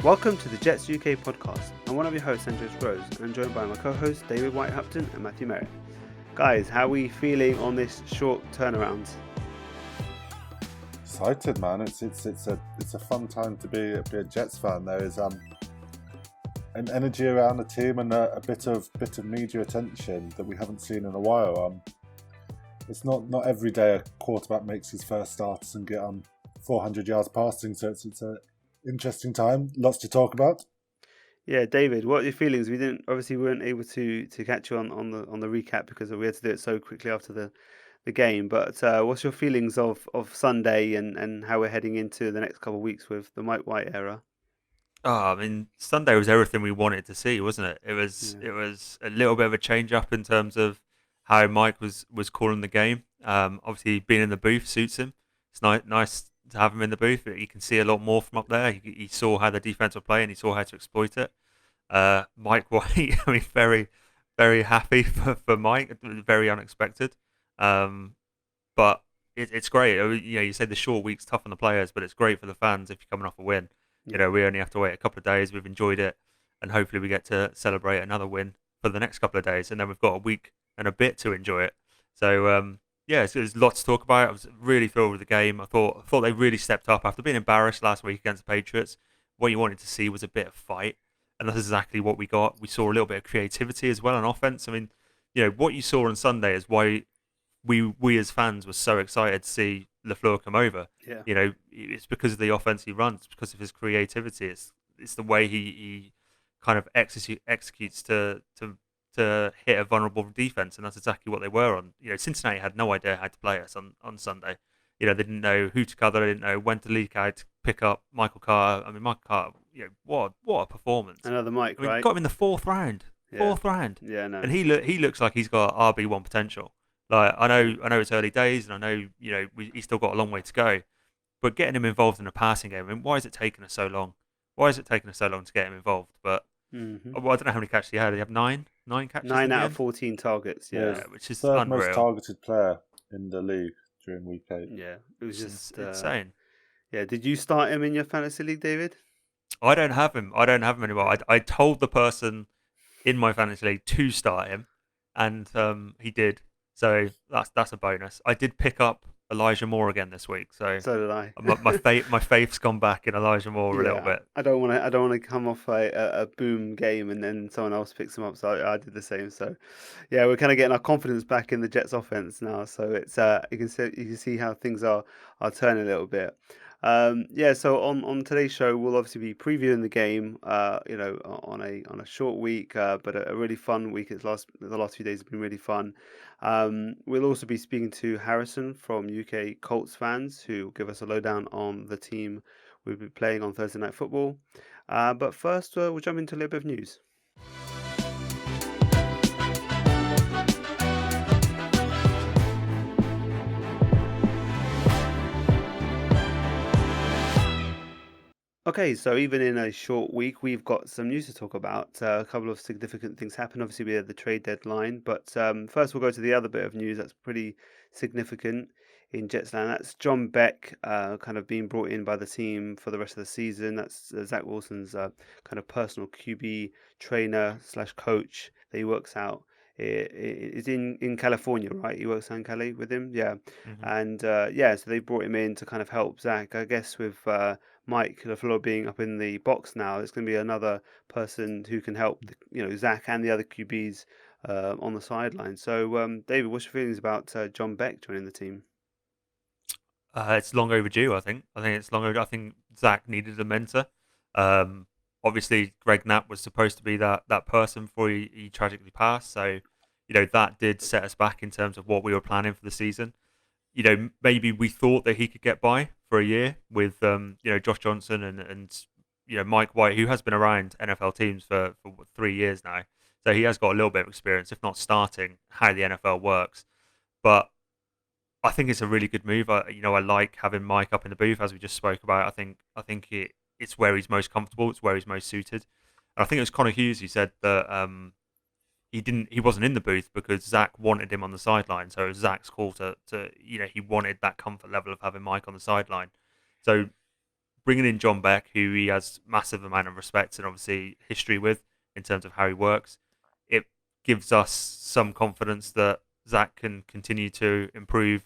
Welcome to the Jets UK podcast. I'm one of your hosts, Xavier Rhodes, and I'm joined by my co-hosts David Wyatt-Hupton and Matthew Merrett. Guys, how are we feeling on this short turnaround? Excited, man! It's a fun time to be a Jets fan. There is an energy around the team and a bit of media attention that we haven't seen in a while. It's not every day a quarterback makes his first starts and get 400 yards passing, so it's a interesting time. Lots to talk about. Yeah, David, what are your feelings? We weren't able to catch you on the recap because we had to do it so quickly after the game. But what's your feelings of Sunday and how we're heading into the next couple of weeks with the Mike White era? Oh, I mean, Sunday was everything we wanted to see, wasn't it? It was a little bit of a change up in terms of how Mike was calling the game. Obviously, being in the booth suits him. It's nice to have him in the booth. You can see a lot more from up there. He saw how the defense were playing. He saw how to exploit it. Mike White, I mean, very, very happy for Mike. Very unexpected. But it's great. You say the short week's tough on the players, but it's great for the fans if you're coming off a win. We only have to wait a couple of days. We've enjoyed it, and hopefully we get to celebrate another win for the next couple of days, and then we've got a week and a bit to enjoy it. So there's lots to talk about. I was really thrilled with the game. I thought they really stepped up after being embarrassed last week against the Patriots. What you wanted to see was a bit of fight, and that's exactly what we got. We saw a little bit of creativity as well on offense. I mean, what you saw on Sunday is why we as fans were so excited to see LaFleur come over. Yeah. It's because of the offense he runs. It's because of his creativity. It's the way he kind of executes to hit a vulnerable defense, and that's exactly what they were on. Cincinnati had no idea how to play us on Sunday. They didn't know who to cover. They didn't know when to leak out to pick up Michael Carter. I mean, Michael Carter, what a performance! Another Mike, right? Got him in the fourth round. Fourth round. Yeah, no. And he looks like he's got RB1 potential. Like I know it's early days, and I know he's still got a long way to go. But getting him involved in a passing game, I mean, why is it taking us so long? Why is it taking us so long to get him involved? But I don't know how many catches he had. Did he have nine catches? 9 out of 14 targets. Yeah, which is third unreal. most targeted player in the league during week 8. Yeah, it was just insane. Yeah, did you start him in your fantasy league, David? I don't have him. I don't have him anymore. I told the person in my fantasy league to start him, and he did. So that's a bonus. I did pick up Elijah Moore again this week. So did I. my faith's gone back in Elijah Moore a little bit. I don't want to come off a boom game and then someone else picks him up. So I did the same. So yeah, we're kind of getting our confidence back in the Jets offense now. So it's you can see how things are turning a little bit. So on today's show, we'll obviously be previewing the game, on a short week, but a really fun week. The last few days have been really fun. We'll also be speaking to Harrison from UK Colts Fans, who will give us a lowdown on the team we'll be playing on Thursday Night Football. But first, we'll jump into a little bit of news. Okay, so even in a short week, we've got some news to talk about. A couple of significant things happened. Obviously, we had the trade deadline, but first we'll go to the other bit of news that's pretty significant in Jetsland. That's John Beck kind of being brought in by the team for the rest of the season. That's Zach Wilson's kind of personal QB trainer / coach that he works out. It's in California, right? He works out in Cali with him, yeah. Mm-hmm. And so they brought him in to kind of help Zach. I guess with Mike LaFleur being up in the box now, it's going to be another person who can help, Zach and the other QBs on the sideline. So, David, what's your feelings about John Beck joining the team? It's long overdue, I think. It's long overdue. I think Zach needed a mentor. Obviously, Greg Knapp was supposed to be that person before he tragically passed. So, that did set us back in terms of what we were planning for the season. Maybe we thought that he could get by for a year with, Josh Johnson and Mike White, who has been around NFL teams for 3 years now. So he has got a little bit of experience, if not starting, how the NFL works. But I think it's a really good move. I like having Mike up in the booth, as we just spoke about. I think it's where he's most comfortable. It's where he's most suited. And I think it was Connor Hughes who said that he wasn't in the booth because Zach wanted him on the sideline. So it was Zach's call to he wanted that comfort level of having Mike on the sideline. So bringing in John Beck, who he has massive amount of respect and obviously history with in terms of how he works, it gives us some confidence that Zach can continue to improve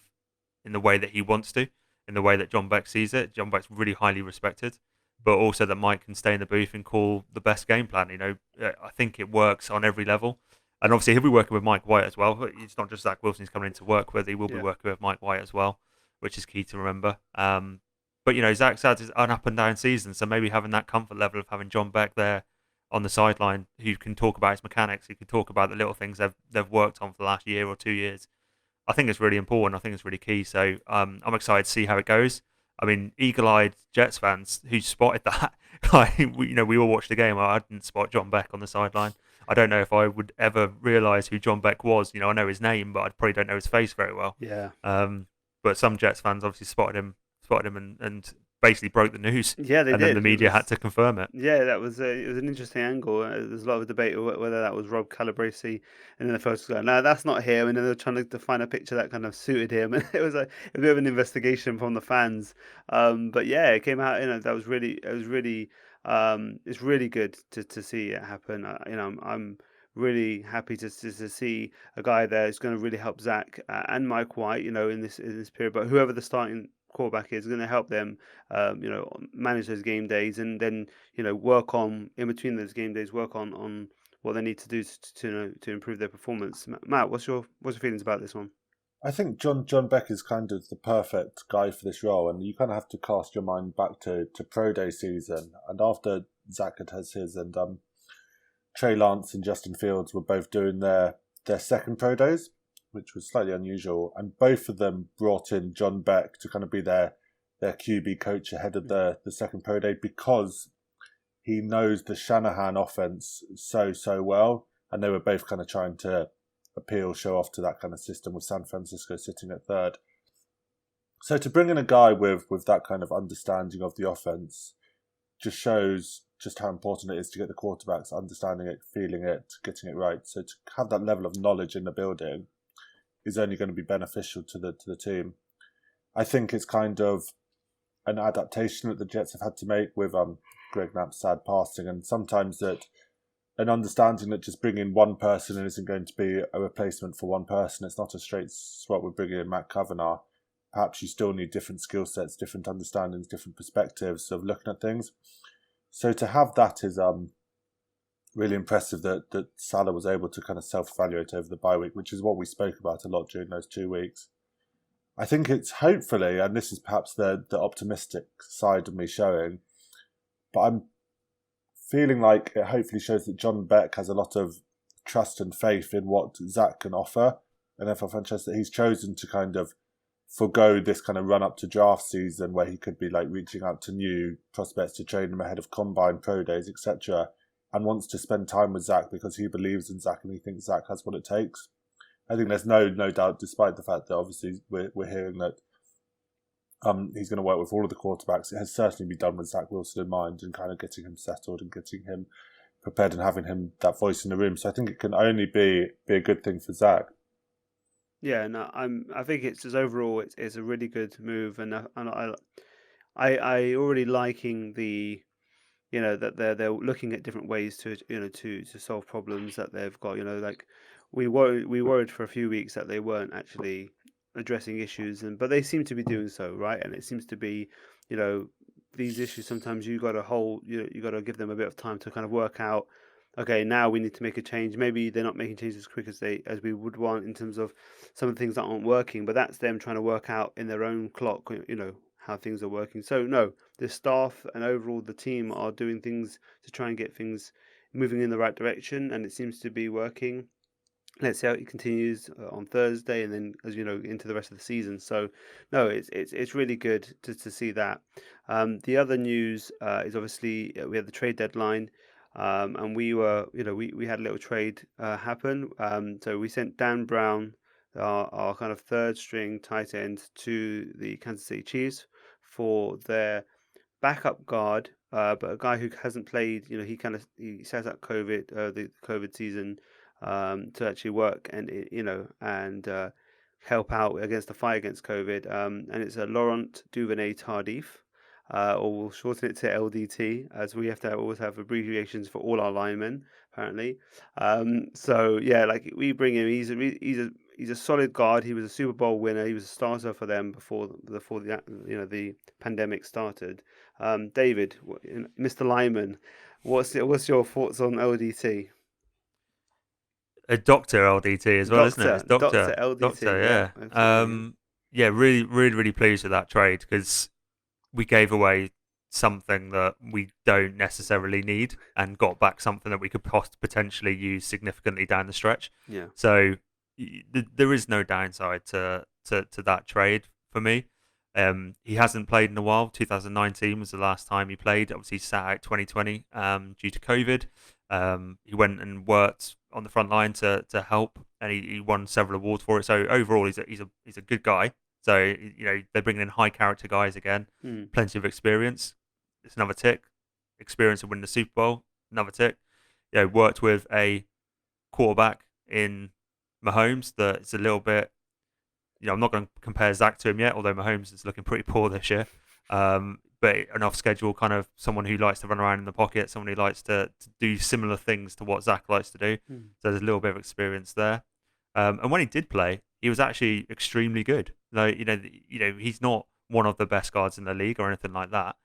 in the way that he wants to, in the way that John Beck sees it. John Beck's really highly respected, but also that Mike can stay in the booth and call the best game plan. I think it works on every level. And obviously he'll be working with Mike Wyatt as well. It's not just Zach Wilson who's coming in to work with, he will be working with Mike Wyatt as well, which is key to remember. But Zach's had an up and down season, so maybe having that comfort level of having John Beck there on the sideline, who can talk about his mechanics, who can talk about the little things they've worked on for the last year or 2 years, I think it's really important. I think it's really key. So I'm excited to see how it goes. I mean, eagle-eyed Jets fans who spotted that, we all watched the game. I didn't spot John Beck on the sideline. I don't know if I would ever realise who John Beck was. I know his name, but I probably don't know his face very well. Yeah. But some Jets fans obviously spotted him and basically broke the news. Yeah, they and did. Then the media had to confirm it. Yeah, it was an interesting angle. There's a lot of debate whether that was Rob Calabrese, and then the folks go, "No, that's not him." And then they were trying to find a picture that kind of suited him, and it was a bit of an investigation from the fans. But yeah, it came out. That was really. It's really good to see it happen. I'm really happy to see a guy there who's going to really help Zach and Mike White. In this period, but whoever the starting quarterback is going to help them, manage those game days, and then work on in between those game days, work on what they need to do to improve their performance. Matt, what's your feelings about this one? I think John Beck is kind of the perfect guy for this role, and you kind of have to cast your mind back to Pro Day season, and after Zach had his, and Trey Lance and Justin Fields were both doing their second Pro Days, which was slightly unusual, and both of them brought in John Beck to kind of be their QB coach ahead of the second Pro Day, because he knows the Shanahan offense so well, and they were both kind of trying to show off to that kind of system, with San Francisco sitting at third. So to bring in a guy with that kind of understanding of the offense just shows just how important it is to get the quarterbacks understanding it, feeling it, getting it right. So to have that level of knowledge in the building is only going to be beneficial to the team. I think it's kind of an adaptation that the Jets have had to make with Greg Knapp's sad passing, and sometimes that an understanding that just bringing one person in isn't going to be a replacement for one person. It's not a straight swap with bringing in Matt Kavanagh. Perhaps you still need different skill sets, different understandings, different perspectives of looking at things. So to have that is really impressive that Salah was able to kind of self-evaluate over the bye week, which is what we spoke about a lot during those 2 weeks. I think it's hopefully, and this is perhaps the optimistic side of me showing, but I'm feeling like it hopefully shows that John Beck has a lot of trust and faith in what Zach can offer, and NFL franchise, that he's chosen to kind of forgo this kind of run up to draft season where he could be like reaching out to new prospects to train them ahead of combine, pro days, etc., and wants to spend time with Zach because he believes in Zach and he thinks Zach has what it takes. I think there's no doubt, despite the fact that obviously we're hearing that he's going to work with all of the quarterbacks. It has certainly been done with Zach Wilson in mind, and kind of getting him settled and getting him prepared and having him that voice in the room. So I think it can only be a good thing for Zach. Yeah, no, I think it's just overall it's a really good move, and I already liking the that they're looking at different ways to to solve problems that they've got. Like we worried for a few weeks that they weren't actually addressing issues, but they seem to be doing so, right? And it seems to be these issues, sometimes you got to give them a bit of time to kind of work out, okay, now we need to make a change. Maybe they're not making changes as quick as we would want in terms of some of the things that aren't working, but that's them trying to work out in their own clock, how things are working. So no, the staff and overall the team are doing things to try and get things moving in the right direction, and it seems to be working. Let's see how it continues on Thursday, and then, as you know, into the rest of the season. So, no, it's really good to see that. The other news is obviously we had the trade deadline, and we were, we had a little trade happen. So we sent Dan Brown, our kind of third string tight end, to the Kansas City Chiefs for their backup guard, but a guy who hasn't played. He set out the COVID season. To actually work and help out against the fight against COVID, and it's a Laurent Duvernay-Tardif. or we'll shorten it to LDT, as we have to always have abbreviations for all our linemen, apparently. So yeah, like we bring him. He's a solid guard. He was a Super Bowl winner. He was a starter for them before the pandemic started. David, Mr. Lyman, what's your thoughts on LDT? A Doctor LDT as well, isn't it? It's Doctor LDT. Doctor, Yeah, yeah. absolutely. Yeah, really, really, really pleased with that trade because we gave away something that we don't necessarily need and got back something that we could potentially use significantly down the stretch. Yeah. So there is no downside to that trade for me. He hasn't played in a while. 2019 was the last time he played. Obviously, he sat out 2020 due to COVID. He went and worked on the front line to help, and he won several awards for it. So overall, he's a good guy. So they're bringing in high character guys again, plenty of experience. It's another tick. Experience of winning the Super Bowl, another tick. Worked with a quarterback in Mahomes that's a little bit. I'm not going to compare Zach to him yet, although Mahomes is looking pretty poor this year. But an off-schedule kind of someone who likes to run around in the pocket, someone who likes to do similar things to what Zach likes to do. So there's a little bit of experience there. And when he did play, he was actually extremely good. He's not one of the best guards in the league or anything like that.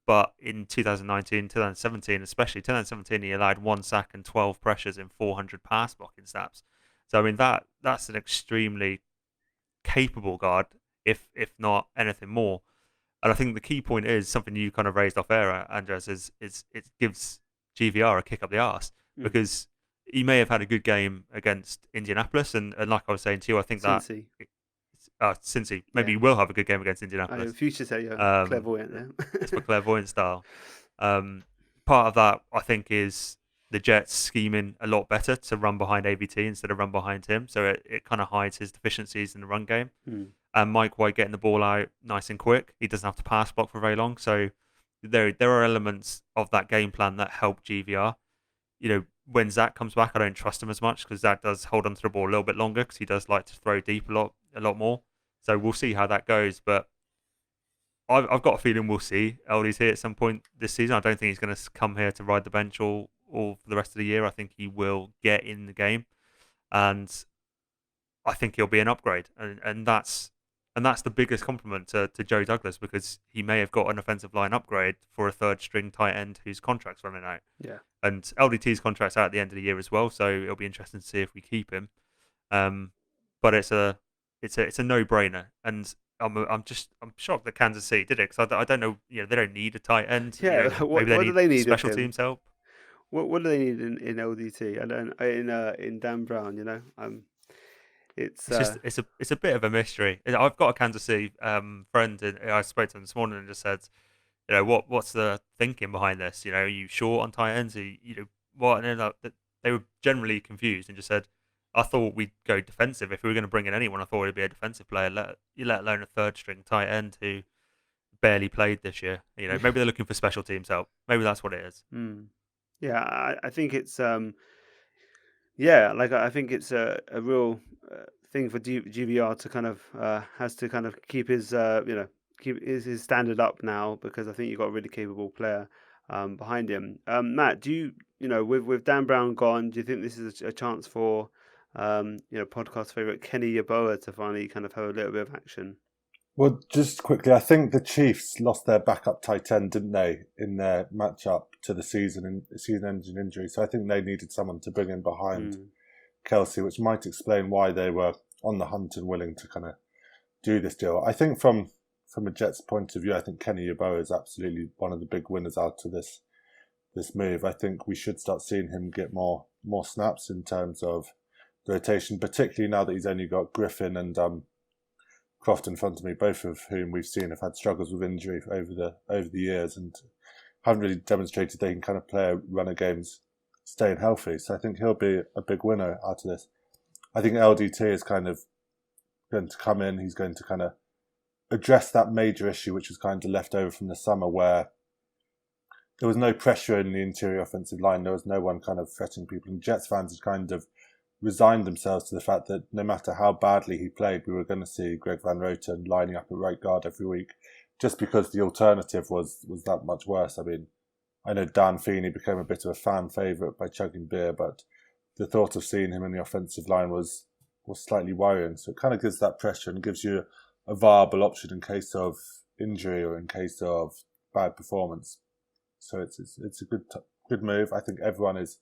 But in 2019, 2017, especially 2017, he allowed 1 sack and 12 pressures in 400 pass blocking snaps. So I mean that's an extremely capable guard, if not anything more. And I think the key point is something you kind of raised off air, Andres, is it gives GVR a kick up the arse because he may have had a good game against Indianapolis, and like I was saying to you, I think Cincy. Cincy maybe he will have a good game against Indianapolis. Future say clairvoyant there. It's for clairvoyant style. Part of that, I think, is the Jets scheming a lot better to run behind AVT instead of run behind him, so it kind of hides his deficiencies in the run game. And Mike White getting the ball out nice and quick. He doesn't have to pass block for very long. So there are elements of that game plan that help GVR. When Zach comes back, I don't trust him as much because Zach does hold on to the ball a little bit longer because he does like to throw deep a lot more. So we'll see how that goes. But I've got a feeling we'll see LDT at some point this season. I don't think he's going to come here to ride the bench all for the rest of the year. I think he will get in the game. And I think he'll be an upgrade. And that's the biggest compliment to Joe Douglas because he may have got an offensive line upgrade for a third string tight end whose contract's running out. Yeah. And LDT's contract's out at the end of the year as well, so it'll be interesting to see if we keep him. But it's a no-brainer, and I'm shocked that Kansas City did it because I don't know. They don't need a tight end. Yeah. Maybe they do they need special teams help. What do they need in LDT? I don't in Dan Brown. It's a bit of a mystery. I've got a Kansas City friend, and I spoke to him this morning and just said, what's the thinking behind this? Are you short on tight ends? What? And then they were generally confused and just said, I thought we'd go defensive. If we were going to bring in anyone, I thought it'd be a defensive player, let alone a third string tight end who barely played this year. Maybe they're looking for special teams help. Maybe that's what it is. Yeah, I think it's I think it's a real thing for GVR to kind of has to kind of keep his keep his standard up now because I think you've got a really capable player behind him. Matt, do you with Dan Brown gone, do you think this is a chance for podcast favorite Kenny Yeboah to finally kind of have a little bit of action? Well, just quickly, I think the Chiefs lost their backup tight end, didn't they, in their matchup to the season-ending injury. So I think they needed someone to bring in behind Kelsey, which might explain why they were on the hunt and willing to kind of do this deal. I think from a Jets point of view, I think Kenny Yeboah is absolutely one of the big winners out of this move. I think we should start seeing him get more snaps in terms of the rotation, particularly now that he's only got Griffin and Croft in front of me, both of whom we've seen have had struggles with injury over the years and haven't really demonstrated they can kind of play runner games staying healthy. So I think he'll be a big winner out of this. I think LDT is kind of going to come in. He's going to kind of address that major issue which was kind of left over from the summer where there was no pressure in the interior offensive line. There was no one kind of threatening people. And Jets fans had kind of resigned themselves to the fact that no matter how badly he played, we were going to see Greg Van Roten lining up at right guard every week, just because the alternative was that much worse. I mean, I know Dan Feeney became a bit of a fan favourite by chugging beer, but the thought of seeing him in the offensive line was slightly worrying. So it kind of gives that pressure and gives you a viable option in case of injury or in case of bad performance. So it's a good move. I think everyone is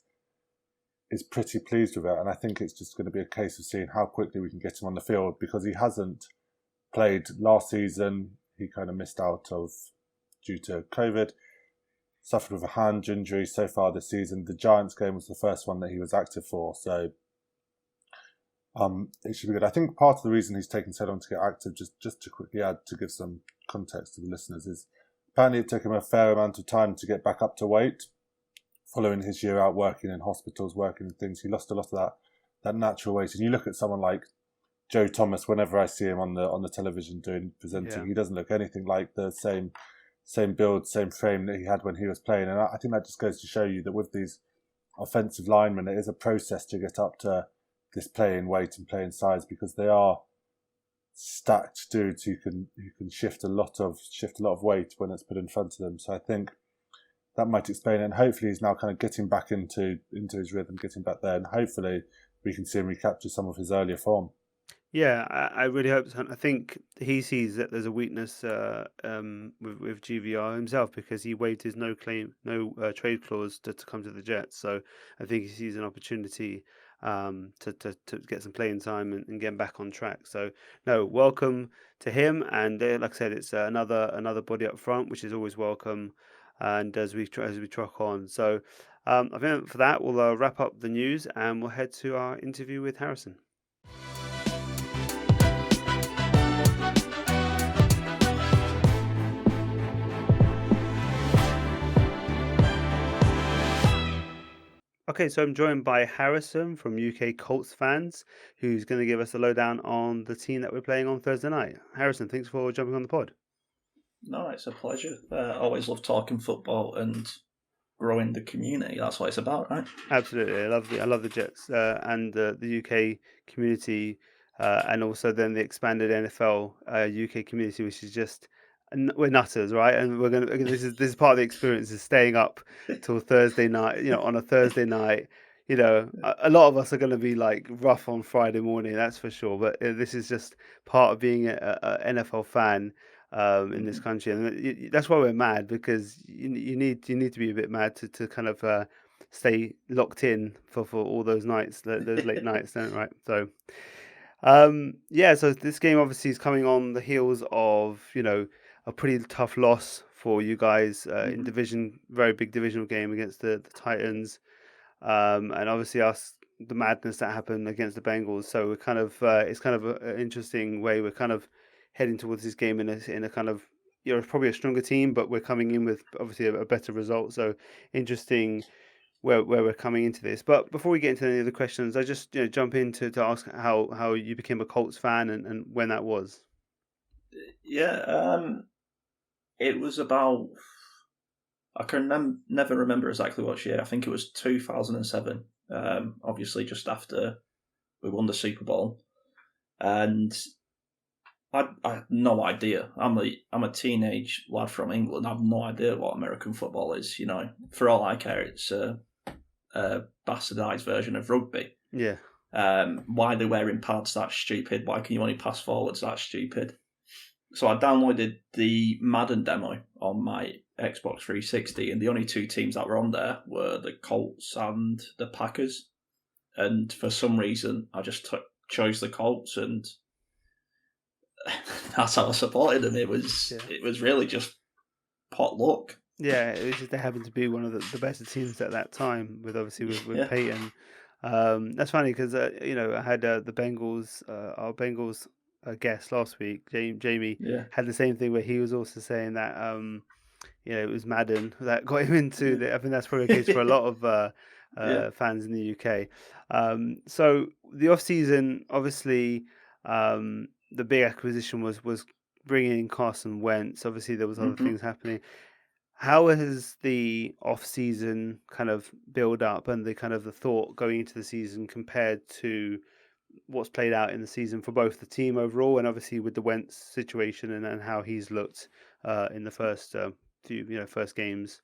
pretty pleased with it, and I think it's just going to be a case of seeing how quickly we can get him on the field, because he hasn't played last season. He kind of missed out due to COVID, suffered with a hand injury so far this season. The Giants game was the first one that he was active for, so it should be good. I think part of the reason he's taken so long to get active, just to quickly add to give some context to the listeners, is apparently it took him a fair amount of time to get back up to weight. Following his year out working in hospitals, working in things, he lost a lot of that natural weight. And you look at someone like Joe Thomas. Whenever I see him on the television presenting, he doesn't look anything like the same build, same frame that he had when he was playing. And I think that just goes to show you that with these offensive linemen, it is a process to get up to this playing weight and playing size, because they are stacked dudes who can shift a lot of weight when it's put in front of them. So I think that might explain it, and hopefully he's now kind of getting back into his rhythm, getting back there, and hopefully we can see him recapture some of his earlier form. Yeah, I really hope so. I think he sees that there's a weakness with GVR himself, because he waived his no trade clause to come to the Jets. So I think he sees an opportunity to get some playing time and get back on track. So no, welcome to him, and like I said, it's another body up front, which is always welcome. And as we truck on, so I think for that we'll wrap up the news and we'll head to our interview with Harrison. Okay, so I'm joined by Harrison from UK Colts Fans, who's going to give us a lowdown on the team that we're playing on Thursday night. Harrison, thanks for jumping on the pod. No, it's a pleasure. I always love talking football and growing the community. That's what it's about, right? Absolutely, I love the Jets and the UK community, and also then the expanded NFL UK community, which is just we're nutters, right? And we're gonna this is part of the experience, is staying up till Thursday night. You know, on a Thursday night. You know, a lot of us are going to be like rough on Friday morning, that's for sure. But this is just part of being a NFL fan in this country, and that's why we're mad, because you need to be a bit mad to kind of stay locked in for all those nights, those late nights, don't right? So so this game obviously is coming on the heels of a pretty tough loss for you guys in division, very big divisional game against the Titans, and obviously the madness that happened against the Bengals. So we're kind of it's kind of an interesting way we're kind of heading towards this game in a kind of probably a stronger team, but we're coming in with obviously a better result. So interesting where we're coming into this. But before we get into any of the questions, I just jump in to ask how you became a Colts fan and when that was. Yeah, it was about, I can never remember exactly what year. I think it was 2007. Obviously, just after we won the Super Bowl, and I had no idea. I'm a teenage lad from England. I have no idea what American football is. For all I care, it's a bastardized version of rugby. Yeah. Why they're wearing pads? That's stupid. Why can you only pass forwards? That's stupid. So I downloaded the Madden demo on my Xbox 360, and the only two teams that were on there were the Colts and the Packers. And for some reason, I just chose the Colts, and that's how I supported them. It was really just pot luck. Yeah, it was just they happened to be one of the better teams at that time, with Peyton. That's funny because I had the Bengals, our Bengals guest last week, Jamie, had the same thing where he was also saying that it was Madden that got him into I think that's probably the case for a lot of fans in the UK. So the off-season, obviously, the big acquisition was bringing in Carson Wentz. Obviously, there was other things happening. How has the off-season kind of build up and the thought going into the season compared to what's played out in the season for both the team overall and obviously with the Wentz situation and how he's looked in the first first games?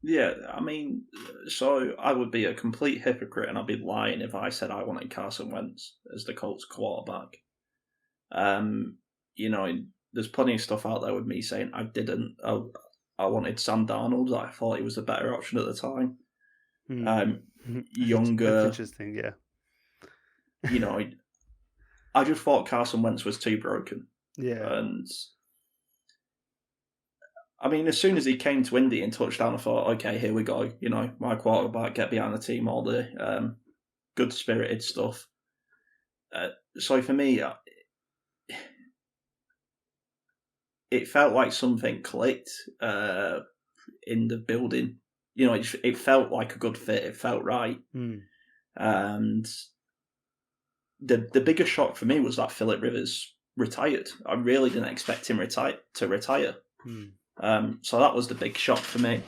Yeah, I mean, so I would be a complete hypocrite and I'd be lying if I said I wanted Carson Wentz as the Colts quarterback. You know, there's plenty of stuff out there with me saying I didn't. I wanted Sam Darnold. I thought he was the better option at the time. Younger. That's interesting, yeah. You know, I just thought Carson Wentz was too broken. Yeah. And I mean, as soon as he came to Indy and touched down, I thought, okay, here we go. You know, my quarterback, get behind the team, all the good-spirited stuff. So for me, it felt like something clicked in the building. You know, it felt like a good fit. It felt right. And the biggest shock for me was that Phillip Rivers retired. I really didn't expect him to retire. So that was the big shock for me.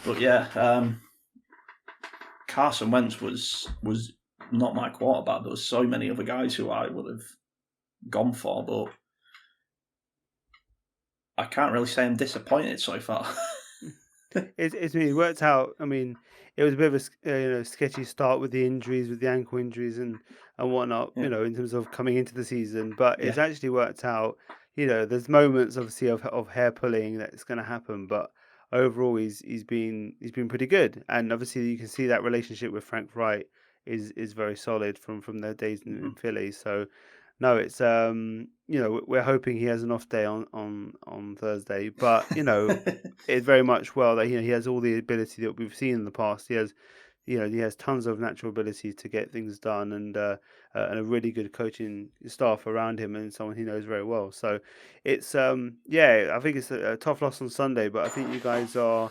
But yeah, Carson Wentz was not my quarterback. There was so many other guys who I would have gone for, but I can't really say I'm disappointed so far. It worked out. I mean, it was a bit of a sketchy start with the injuries, with the ankle injuries and whatnot. Yeah. You know, in terms of coming into the season, but it's actually worked out. You know, there's moments obviously of hair pulling that's going to happen, but overall he's been pretty good, and obviously you can see that relationship with Frank Wright is very solid from their days in Philly. So no, it's we're hoping he has an off day on Thursday, but it's very much that he has all the ability that we've seen in the past. He has tons of natural ability to get things done, and a really good coaching staff around him, and someone he knows very well. So it's I think it's a tough loss on Sunday, but I think you guys are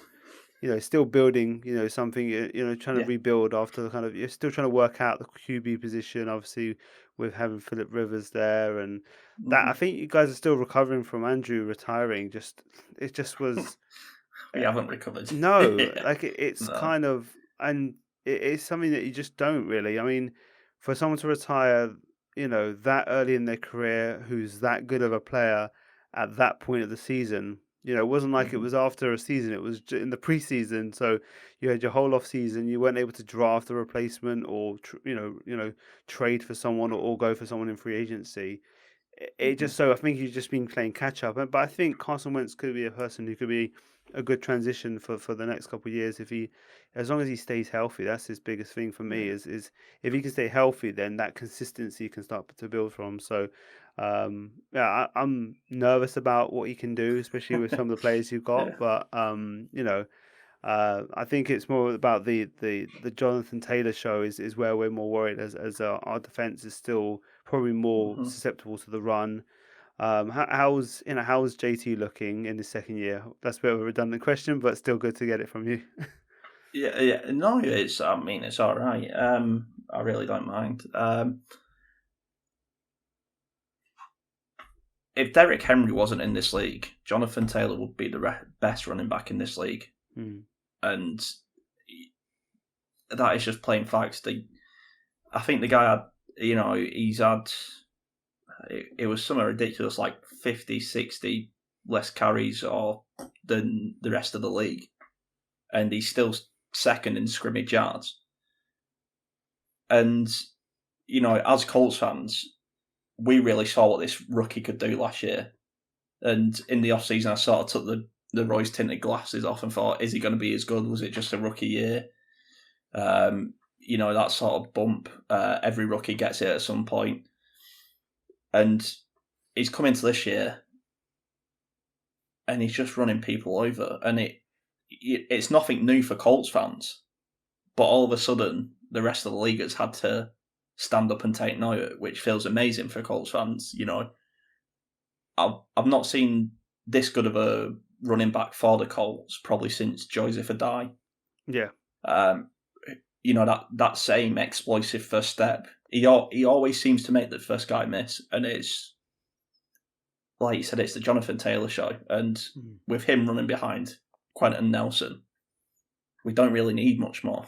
still building something, trying to rebuild after you're still trying to work out the QB position, obviously with having Phillip Rivers there, and that I think you guys are still recovering from Andrew retiring. It just was. We haven't recovered. No, it's kind of, and it's something that you just don't really. I mean, for someone to retire, that early in their career, who's that good of a player at that point of the season, it wasn't like it was after a season. It was in the preseason. So you had your whole off season. You weren't able to draft a replacement or trade for someone or go for someone in free agency. I think he's just been playing catch up. But I think Carson Wentz could be a person who could be a good transition for the next couple of years as long as he stays healthy. That's his biggest thing for me is if he can stay healthy, then that consistency can start to build from. So I'm nervous about what he can do, especially with some of the players you've got. But I think it's more about the Jonathan Taylor show is where we're more worried as our defense is still probably more susceptible to the run. How's JT looking in his second year? That's a bit of a redundant question, but still good to get it from you. No, it's all right. I really don't mind. If Derrick Henry wasn't in this league, Jonathan Taylor would be the best running back in this league. And that is just plain facts. I think the guy he's had, it was something ridiculous, like 50, 60 less carries than the rest of the league. And he's still second in scrimmage yards. And, as Colts fans, we really saw what this rookie could do last year. And in the off-season, I sort of took the rose-tinted glasses off and thought, is he going to be as good? Was it just a rookie year? That sort of bump, every rookie gets it at some point. And he's come into this year and he's just running people over. And it's nothing new for Colts fans. But all of a sudden, the rest of the league has had to stand up and take note, which feels amazing for Colts fans. I've not seen this good of a running back for the Colts probably since Joseph Adai. Yeah. That same explosive first step. He always seems to make the first guy miss, and it's like you said, it's the Jonathan Taylor show. And with him running behind, Quentin Nelson, we don't really need much more.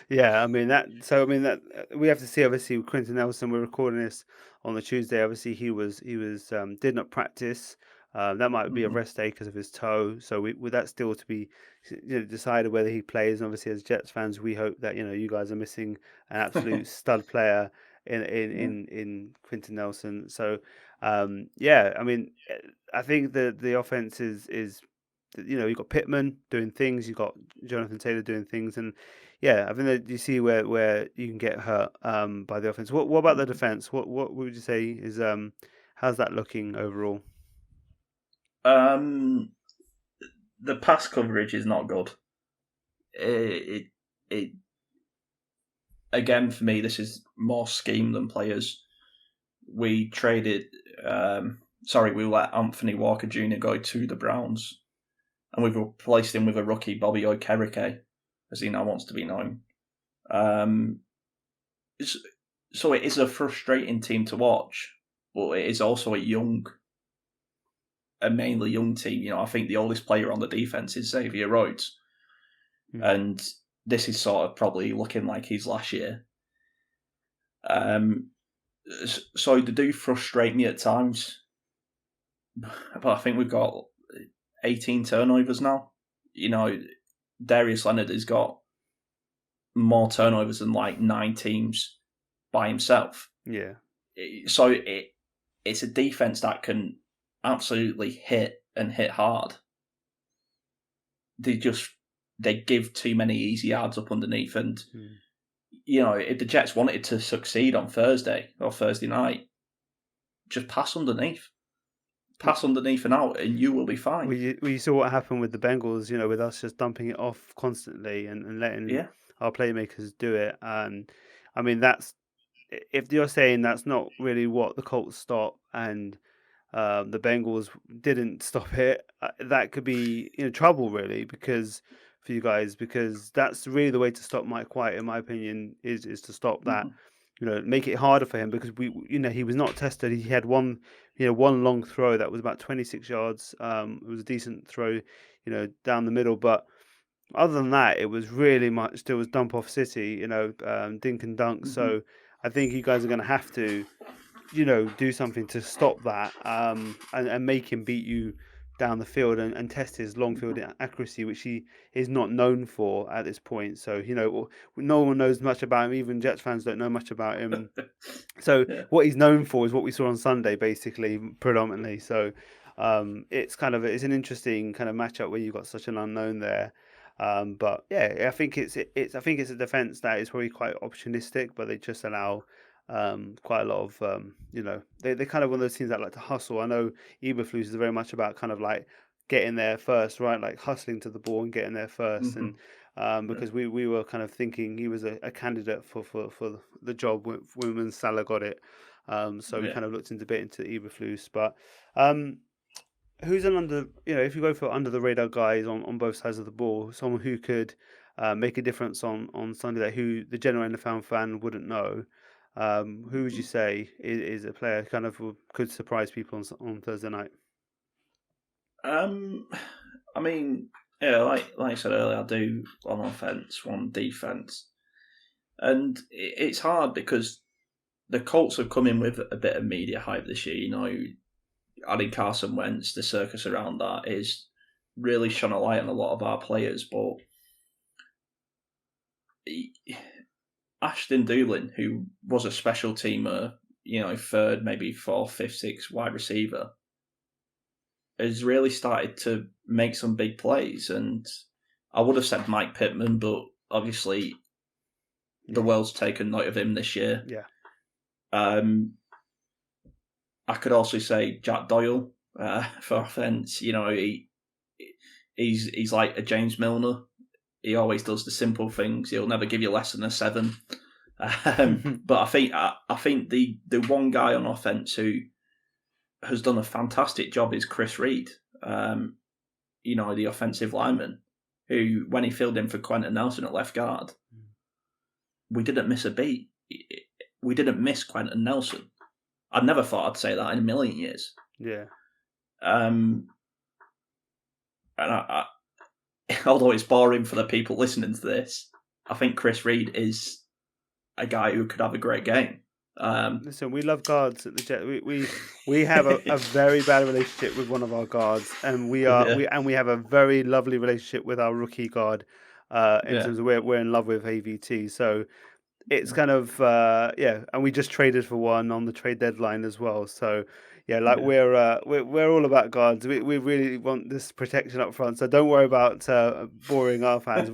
Yeah, I mean that. So I mean that we have to see. Obviously, with Quentin Nelson, we're recording this on the Tuesday. Obviously, he was did not practice. That might be a rest day because of his toe. So with that still to be decided whether he plays. And obviously, as Jets fans, we hope that you guys are missing an absolute stud player in Quentin Nelson. So yeah, I mean, I think the offense is you've got Pittman doing things, you've got Jonathan Taylor doing things, and yeah, I think that you see where you can get hurt by the offense. What about the defense? What would you say is how's that looking overall? The pass coverage is not good. It again, for me, this is more scheme than players. We we let Anthony Walker Jr. go to the Browns, and we've replaced him with a rookie, Bobby Okereke, as he now wants to be known. So it is a frustrating team to watch, but it is also a mainly young team. I think the oldest player on the defense is Xavier Rhodes, and this is sort of probably looking like his last year. So they do frustrate me at times, but I think we've got 18 turnovers now. Darius Leonard has got more turnovers than like 9 teams by himself. Yeah. So it's a defense that can absolutely hit and hit hard. They give too many easy yards up underneath, and if the Jets wanted to succeed on Thursday or Thursday night, just pass underneath. Pass underneath and out, and you will be fine. We saw what happened with the Bengals, with us just dumping it off constantly and letting our playmakers do it. And I mean, if you're saying that's not really what the Colts stop, and the Bengals didn't stop it, that could be trouble really for you guys, because that's really the way to stop Mike White, in my opinion, is to stop that. Make it harder for him, because he was not tested. He had one long throw that was about 26 yards. It was a decent throw, down the middle. But other than that, it was really much still was dump off city, dink and dunk. So I think you guys are going to have to, do something to stop that, and make him beat you down the field and test his long field accuracy, which he is not known for at this point. So, no one knows much about him. Even Jets fans don't know much about him. So what he's known for is what we saw on Sunday, basically, predominantly. So it's an interesting kind of matchup where you've got such an unknown there. But yeah, I think it's a defense that is probably quite opportunistic, but they just allow quite a lot of they're kind of one of those teams that like to hustle. I know Eberflus is very much about kind of like getting there first, right? Like hustling to the ball and getting there first. And because we were kind of thinking he was a candidate for the job when Salah got it. So we kind of looked into a bit into Eberflus, but who's if you go for under the radar guys on both sides of the ball, someone who could make a difference on Sunday, that who the general NFL fan wouldn't know. Who would you say is a player kind of could surprise people on Thursday night? I mean, like I said earlier, I do one offense, one defense, and it's hard because the Colts have come in with a bit of media hype this year. Adding Carson Wentz, the circus around that is really shone a light on a lot of our players, but Ashton Davis, who was a special teamer, third, maybe fourth, fifth, sixth wide receiver, has really started to make some big plays. And I would have said Mike Pittman, but obviously the world's taken note of him this year. Yeah. I could also say Jack Doyle for offense. He's like a James Milner. He always does the simple things. He'll never give you less than a 7. But I think the one guy on offense who has done a fantastic job is Chris Reed. The offensive lineman, who, when he filled in for Quentin Nelson at left guard, we didn't miss a beat. We didn't miss Quentin Nelson. I'd never thought I'd say that in a million years. Yeah. and although it's boring for the people listening to this, I think Chris Reed is a guy who could have a great game. Listen, we love guards at the Jets. We have a very bad relationship with one of our guards, and we have a very lovely relationship with our rookie guard. In terms of we're in love with AVT, so it's kind of and we just traded for one on the trade deadline as well. So we're all about guards. We really want this protection up front. So don't worry about boring our fans.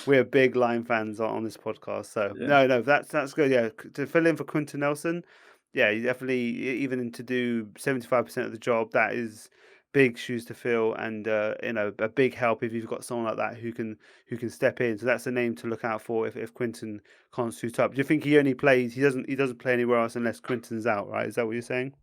We're big line fans on this podcast. So no, that's good. Yeah, to fill in for Quentin Nelson. Yeah, you definitely, even to do 75% of the job, that is big shoes to fill, and a big help if you've got someone like that who can step in. So that's a name to look out for if Quinton can't suit up. Do you think he only plays? He doesn't play anywhere else unless Quinton's out, right? Is that what you're saying?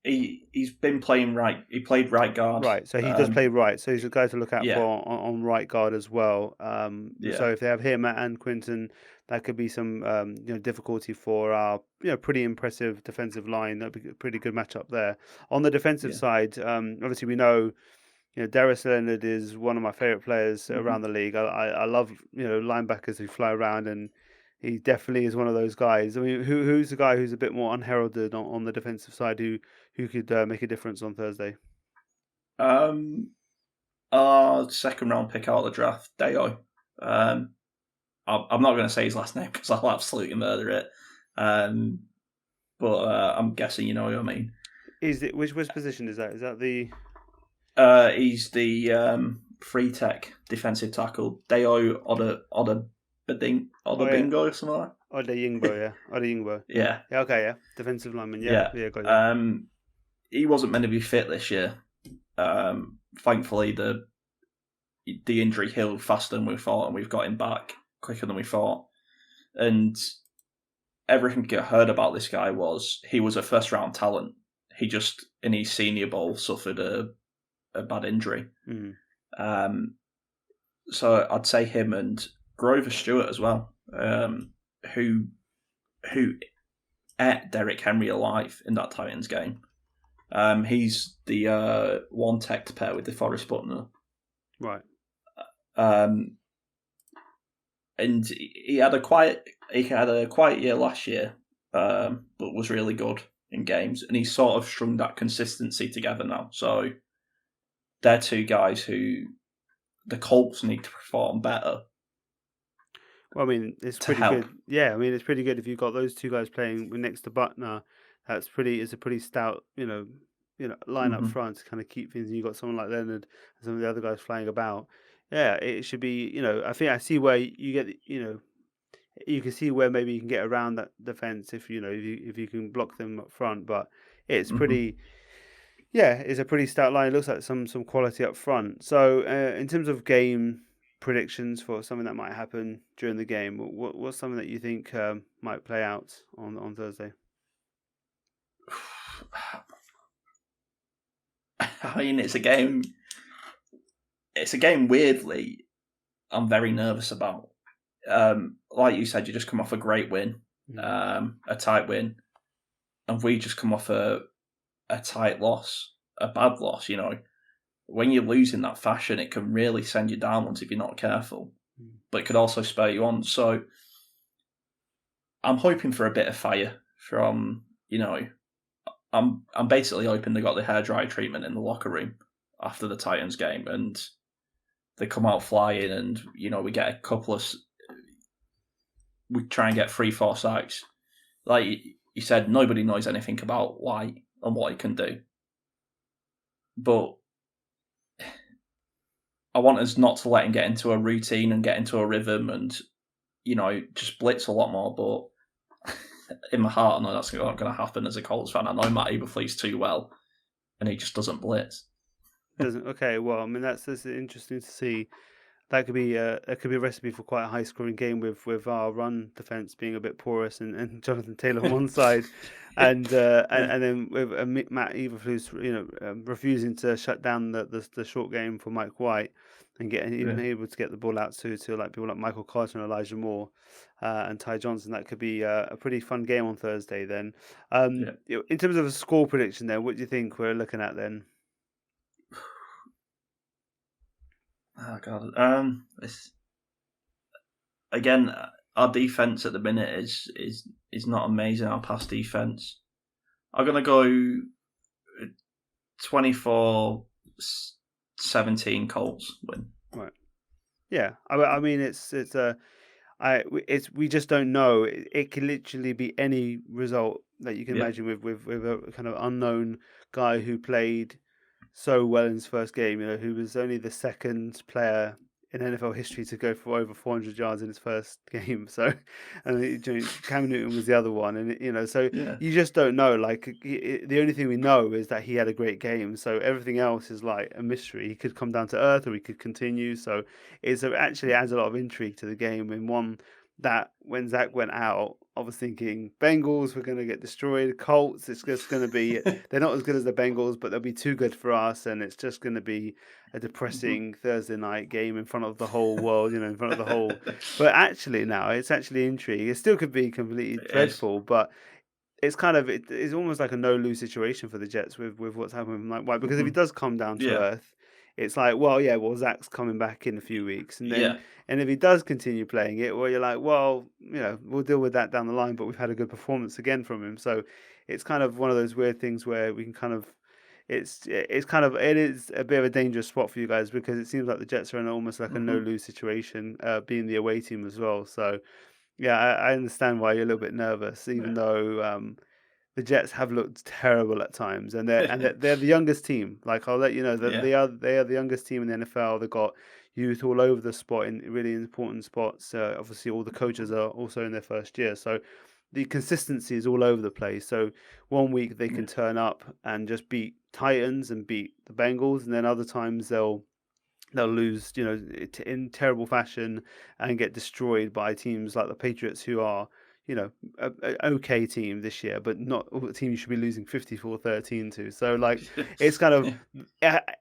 He's been playing right. He played right guard. Right, so he does play right. So he's a guy to look out for on right guard as well. So if they have him and Quinton, that could be some difficulty for our pretty impressive defensive line. That'd be a pretty good matchup there. On the defensive side, obviously we know Darius Leonard is one of my favorite players around the league. I love linebackers who fly around, and he definitely is one of those guys. I mean, who's the guy who's a bit more unheralded on the defensive side who could make a difference on Thursday? Our second round pick out of the draft, Deo. I'm not going to say his last name because I'll absolutely murder it. But I'm guessing you know what I mean. Is it which position is that? Is that the? He's the free tech defensive tackle. Deo Bingo or something like that. Odeyingbo. Yeah. Okay, yeah. Defensive lineman, yeah. Got it. He wasn't meant to be fit this year. Thankfully, the injury healed faster than we thought, and we've got him back quicker than we thought. And everything I heard about this guy was he was a first round talent. He just, in his senior bowl, suffered a bad injury. So I'd say him and Grover Stewart as well, who ate Derrick Henry alive in that Titans game. He's the one tech to pair with DeForest Buckner. Right. And he had a quiet year last year, but was really good in games, and he's sort of strung that consistency together now. So they're two guys who the Colts need to perform better. Well, I mean, it's pretty good. Yeah, I mean, it's pretty good if you've got those two guys playing next to Buckner. It's a pretty stout, line up front to kind of keep things. And you've got someone like Leonard and some of the other guys flying about. Yeah, it should be. I think I see where you get. You can see where maybe you can get around that defense if you can block them up front. But it's pretty. Yeah, it's a pretty stout line. It looks like some quality up front. So in terms of game predictions for something that might happen during the game, what's something that you think might play out on Thursday? I mean, it's a game. It's a game. Weirdly, I'm very nervous about. Like you said, you just come off a great win, a tight win, and we just come off a tight loss, a bad loss. When you lose in that fashion, it can really send you downwards if you're not careful, but it could also spur you on. So I'm hoping for a bit of fire from, I'm basically hoping they got the hairdryer treatment in the locker room after the Titans game, and they come out flying, and we get a couple of, we try and get 3-4 sacks. Like you said, nobody knows anything about White and what he can do, but I want us not to let him get into a routine and get into a rhythm and, just blitz a lot more. But in my heart, I know that's not going to happen as a Colts fan. I know Matt Eberflus too well, and he just doesn't blitz. Okay, well, I mean, that's interesting to see. That could be a recipe for quite a high scoring game with our run defense being a bit porous and Jonathan Taylor on one side, and then with Matt Eberflus, refusing to shut down the short game for Mike White and even able to get the ball out to like people like Michael Carter and Elijah Moore and Ty Johnson. That could be a pretty fun game on Thursday. Then, in terms of a score prediction, then what do you think we're looking at then? Oh God. Again, our defense at the minute is not amazing. Our pass defense. I'm gonna go 24-17 Colts win. Right. Yeah. I mean, we just don't know. It can literally be any result that you can imagine with a kind of unknown guy who played so well in his first game. Who was only the second player in NFL history to go for over 400 yards in his first game. So, and Cam Newton was the other one, and so you just don't know. Like the only thing we know is that he had a great game. So everything else is like a mystery. He could come down to earth, or he could continue. So it actually adds a lot of intrigue to the game. And one that when Zach went out, I was thinking Bengals were going to get destroyed. Colts, it's just going to be, they're not as good as the Bengals, but they'll be too good for us. And it's just going to be a depressing Thursday night game in front of the whole world, in front of the whole. But actually now, it's actually intrigue. It still could be completely dreadful, but it's kind of, it's almost like a no-lose situation for the Jets with what's happening with Mike White. Because if he does come down to earth, it's like, well, Zach's coming back in a few weeks. And then, and if he does continue playing it, well, you're like, well, we'll deal with that down the line, but we've had a good performance again from him. So it's kind of one of those weird things where we can kind of, it is a bit of a dangerous spot for you guys because it seems like the Jets are in almost like a no-lose situation, being the away team as well. So, yeah, I understand why you're a little bit nervous, even though the Jets have looked terrible at times, and they're the youngest team. Like I'll let you know that they are the youngest team in the NFL. They've got youth all over the spot in really important spots. Obviously, all the coaches are also in their first year, so the consistency is all over the place. So one week they can turn up and just beat Titans and beat the Bengals, and then other times they'll lose, in terrible fashion and get destroyed by teams like the Patriots, who are, an okay team this year, but not a team you should be losing 54-13 to. So, like, it's kind of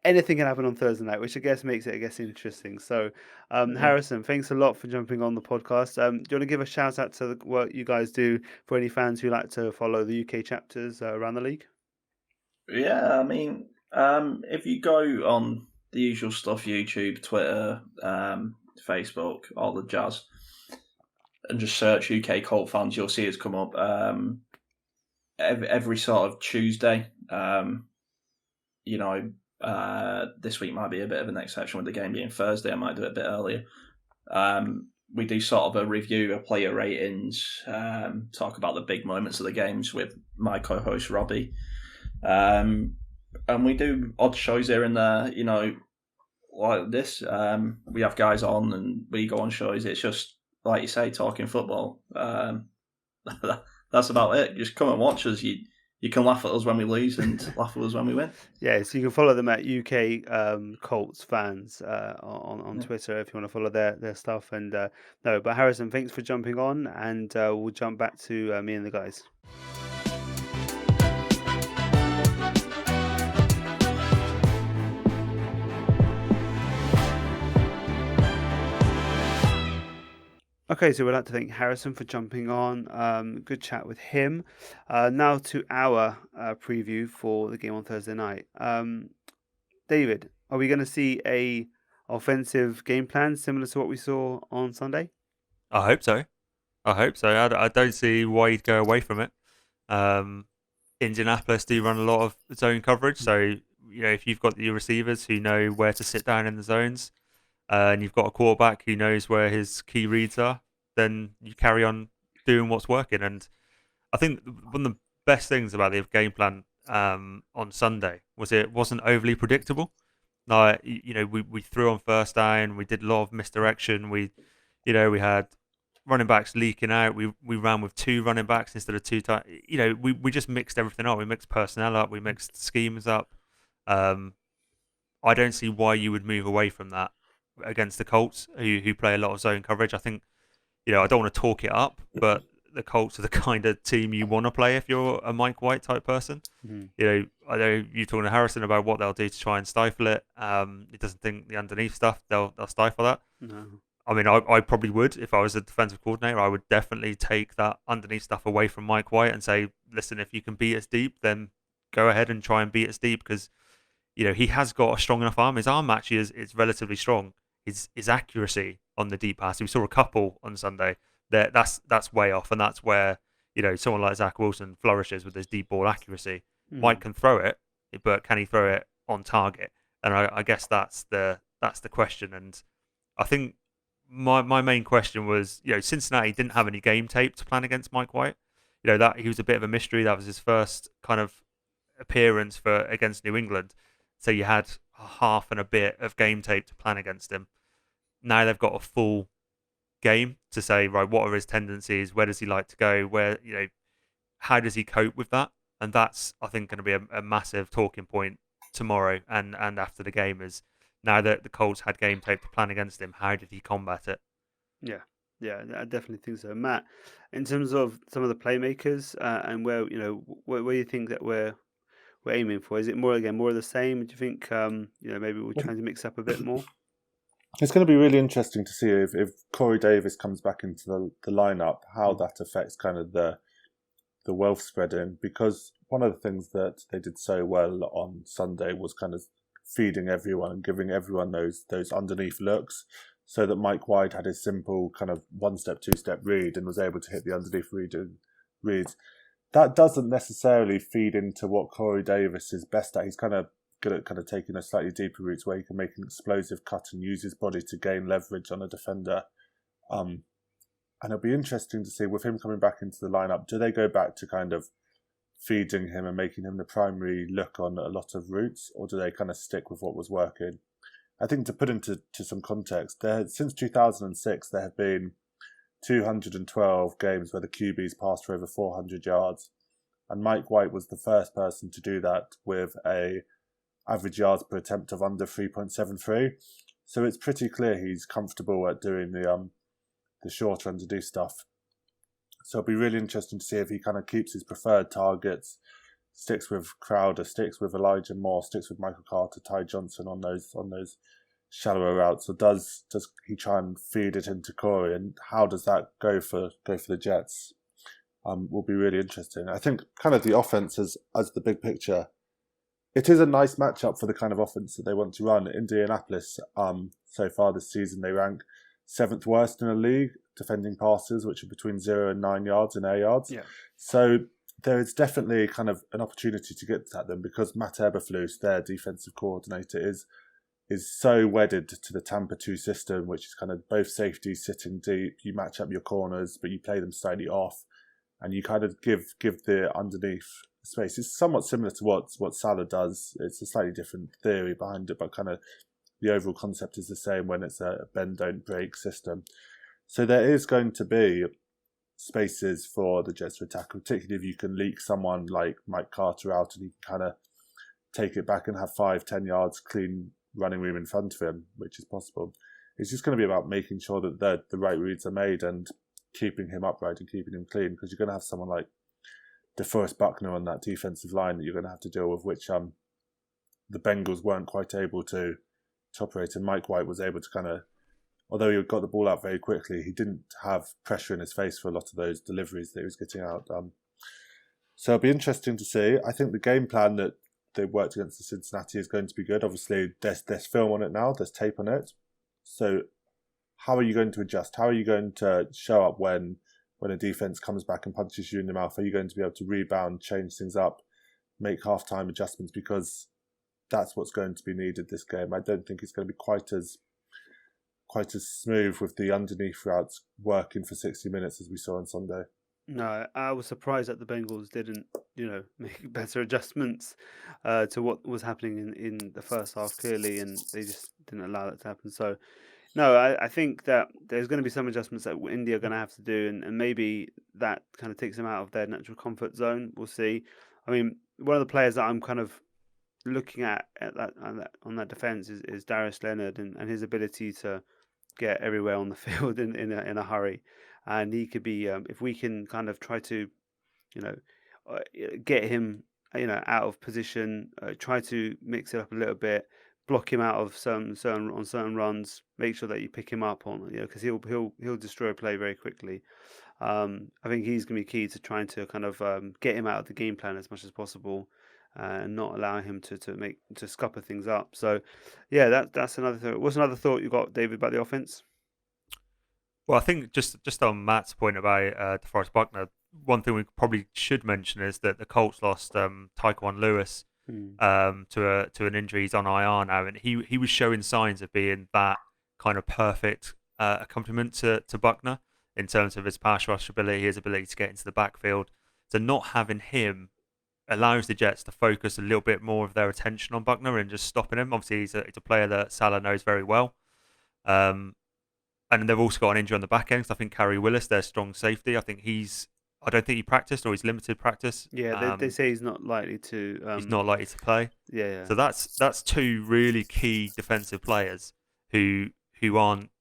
anything can happen on Thursday night, which I guess makes it, interesting. So, Harrison, thanks a lot for jumping on the podcast. Do you want to give a shout out to what you guys do for any fans who like to follow the UK chapters around the league? Yeah, I mean, if you go on the usual stuff, YouTube, Twitter, Facebook, all the jazz, and just search UK Colts Fans, you'll see us come up every sort of Tuesday. This week might be a bit of an exception with the game being Thursday. I might do it a bit earlier. We do sort of a review of player ratings, talk about the big moments of the games with my co-host Robbie. And we do odd shows here and there, like this. We have guys on and we go on shows. It's just, like you say, talking football. That's about it. Just come and watch us. You can laugh at us when we lose and laugh at us when we win. Yeah, so you can follow them at UK Colts Fans on Twitter if you want to follow their stuff. And but Harrison, thanks for jumping on, and we'll jump back to me and the guys. Okay, so we'd like to thank Harrison for jumping on. Good chat with him. Now to our preview for the game on Thursday night. David, are we going to see a offensive game plan similar to what we saw on Sunday? I hope so. I don't see why you'd go away from it. Indianapolis do run a lot of zone coverage, so if you've got your receivers who know where to sit down in the zones, and you've got a quarterback who knows where his key reads are, then you carry on doing what's working. And I think one of the best things about the game plan on Sunday was it wasn't overly predictable. Like, we threw on first down, we did a lot of misdirection. We had running backs leaking out. We ran with two running backs instead of two times. We just mixed everything up. We mixed personnel up. We mixed schemes up. I don't see why you would move away from that against the Colts, who play a lot of zone coverage. I think, I don't want to talk it up, but the Colts are the kind of team you want to play if you're a Mike White type person. Mm-hmm. I know you're talking to Harrison about what they'll do to try and stifle it. He doesn't think the underneath stuff, they'll stifle that. No. I mean, I probably would. If I was a defensive coordinator, I would definitely take that underneath stuff away from Mike White and say, listen, if you can beat us deep, then go ahead and try and beat us deep, because he has got a strong enough arm. His arm actually is relatively strong. his accuracy on the deep pass. We saw a couple on Sunday. That's way off, and that's where someone like Zach Wilson flourishes with his deep ball accuracy. Mike can throw it, but can he throw it on target? And I guess that's the question. And I think my main question was, Cincinnati didn't have any game tape to plan against Mike White. That he was a bit of a mystery. That was his first kind of appearance against New England. So you had half and a bit of game tape to plan against him. Now they've got a full game to say, right, what are his tendencies? Where does he like to go? How does he cope with that? And that's, I think, going to be a massive talking point tomorrow and after the game is, now that the Colts had game tape to plan against him, how did he combat it? Yeah, I definitely think so. Matt, in terms of some of the playmakers and where you think that we're aiming for, is it more of the same? Do you think maybe we're trying to mix up a bit more? It's going to be really interesting to see if Corey Davis comes back into the lineup, how that affects kind of the wealth spreading, because one of the things that they did so well on Sunday was kind of feeding everyone and giving everyone those underneath looks, so that Mike White had his simple kind of 1-step, 2-step read and was able to hit the underneath reads. That doesn't necessarily feed into what Corey Davis is best at. He's kind of good at kind of taking a slightly deeper routes where he can make an explosive cut and use his body to gain leverage on a defender. And it'll be interesting to see, with him coming back into the lineup, do they go back to kind of feeding him and making him the primary look on a lot of routes, or do they kind of stick with what was working? I think to put into some context, since 2006 there have been 212 games where the QBs passed for over 400 yards, and Mike White was the first person to do that with a average yards per attempt of under 3.73. So it's pretty clear he's comfortable at doing the shorter underneath stuff. So it'll be really interesting to see if he kind of keeps his preferred targets, sticks with Crowder, sticks with Elijah Moore, sticks with Michael Carter, Ty Johnson on those shallower routes, or does he try and feed it into Corey, and how does that go for the Jets? Will be really interesting. I think kind of the offense as the big picture, it is a nice matchup for the kind of offense that they want to run. Indianapolis, so far this season, they rank 7th worst in the league defending passes, which are between 0 and 9 yards in air yards. Yeah. So there is definitely kind of an opportunity to get at them, because Matt Eberflus, their defensive coordinator, is so wedded to the Tampa 2 system, which is kind of both safeties sitting deep. You match up your corners, but you play them slightly off, and you kind of give the underneath space. It's somewhat similar to what Salah does. It's a slightly different theory behind it, but kind of the overall concept is the same when it's a bend, don't break system. So there is going to be spaces for the Jets to attack, particularly if you can leak someone like Mike Carter out and he can kind of take it back and have 5-10 yards clean running room in front of him, which is possible. It's just going to be about making sure that the right reads are made and keeping him upright and keeping him clean, because you're going to have someone like DeForest Buckner on that defensive line that you're going to have to deal with, which the Bengals weren't quite able to operate, and Mike White was able to kind of, although he got the ball out very quickly, he didn't have pressure in his face for a lot of those deliveries that he was getting out. So it'll be interesting to see. I think the game plan that they worked against the Cincinnati is going to be good. Obviously, there's film on it now, there's tape on it. So how are you going to adjust? How are you going to show up when a defense comes back and punches you in the mouth? Are you going to be able to rebound, change things up, make halftime adjustments? Because that's what's going to be needed this game. I don't think it's going to be quite as smooth with the underneath routes working for 60 minutes as we saw on Sunday. No, I was surprised that the Bengals didn't, make better adjustments to what was happening in the first half, clearly, and they just didn't allow that to happen. So, no, I think that there's going to be some adjustments that India are going to have to do, and maybe that kind of takes them out of their natural comfort zone. We'll see. I mean, one of the players that I'm kind of looking at on that defense is Darius Leonard and his ability to get everywhere on the field in a hurry, and he could be if we can kind of try to get him out of position, try to mix it up a little bit, block him out of certain runs, make sure that you pick him up on because he'll destroy a play very quickly. I think he's going to be key to trying to kind of get him out of the game plan as much as possible. and not allowing him to scupper things up. So, yeah, that's another thought. What's another thought you got, David, about the offense? Well, I think just on Matt's point about DeForest Buckner, one thing we probably should mention is that the Colts lost Tyquan Lewis to an injury. He's on IR now, and he was showing signs of being that kind of perfect accompaniment to Buckner in terms of his pass rush ability, his ability to get into the backfield. So not having him allows the Jets to focus a little bit more of their attention on Buckner and just stopping him. Obviously, he's a player that Salah knows very well. And they've also got an injury on the back end. I think Carrie Willis, their strong safety, I don't think he practiced, or he's limited practice. Yeah, they say he's not likely to. He's not likely to play. Yeah. So that's two really key defensive players who aren't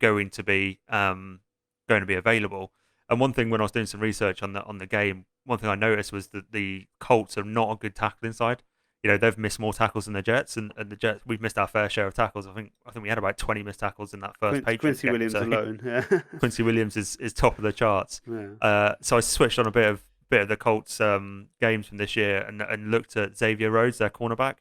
going to be available. And one thing when I was doing some research on the game, one thing I noticed was that the Colts are not a good tackling side. They've missed more tackles than the Jets, and the Jets, we've missed our fair share of tackles. I think we had about 20 missed tackles in that first Patriots Quincy game. Williams alone. Yeah. Quincy Williams is top of the charts. Yeah. So I switched on a bit of the Colts games from this year and looked at Xavier Rhodes, their cornerback,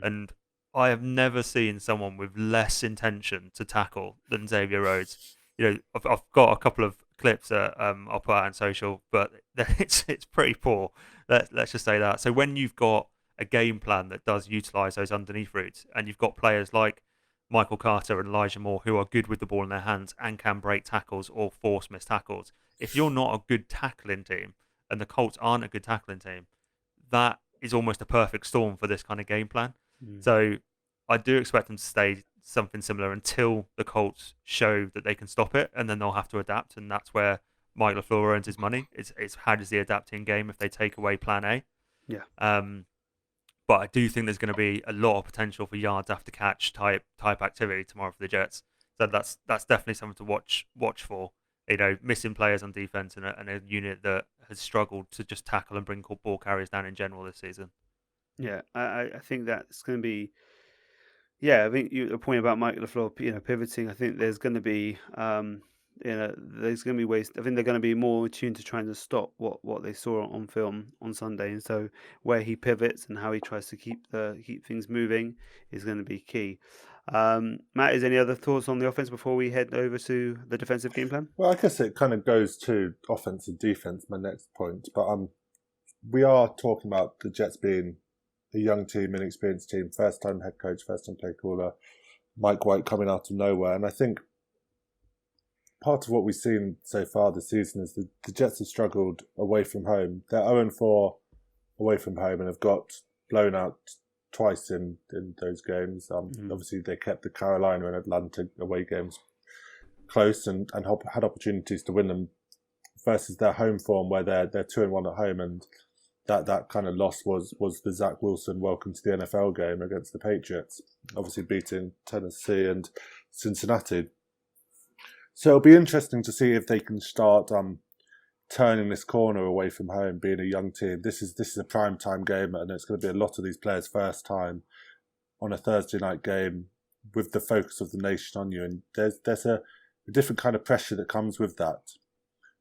and I have never seen someone with less intention to tackle than Xavier Rhodes. I've got a couple of clips that I'll put out on social, but it's pretty poor. Let's just say that. So when you've got a game plan that does utilise those underneath routes, and you've got players like Michael Carter and Elijah Moore who are good with the ball in their hands and can break tackles or force missed tackles, if you're not a good tackling team, and the Colts aren't a good tackling team, that is almost a perfect storm for this kind of game plan. So I do expect them to stay something similar until the Colts show that they can stop it, and then they'll have to adapt, and that's where Mike LaFleur earns his money. It's how does he adapt in game if they take away plan A? Yeah. But I do think there's going to be a lot of potential for yards after catch type activity tomorrow for the Jets. So that's definitely something to watch for. Missing players on defense and a unit that has struggled to just tackle and bring ball carriers down in general this season. Yeah, I think that's going to be. Yeah, I think your point about Mike LaFleur, pivoting. I think there's going to be, there's going to be ways. I think they're going to be more attuned to trying to stop what they saw on film on Sunday, and so where he pivots and how he tries to keep things moving is going to be key. Matt, is any other thoughts on the offense before we head over to the defensive game plan? Well, I guess it kind of goes to offense and defense, my next point. But we are talking about the Jets being a young team, inexperienced team, first-time head coach, first-time play caller, Mike White coming out of nowhere. And I think part of what we've seen so far this season is that the Jets have struggled away from home. They're 0-4 away from home and have got blown out twice in those games. Obviously, they kept the Carolina and Atlanta away games close and had opportunities to win them versus their home form where they're 2-1 at home, and that kind of loss was the Zach Wilson welcome to the NFL game against the Patriots, obviously beating Tennessee and Cincinnati. So it'll be interesting to see if they can start turning this corner away from home, being a young team. This is a prime time game, and it's going to be a lot of these players' first time on a Thursday night game with the focus of the nation on you, and there's a different kind of pressure that comes with that.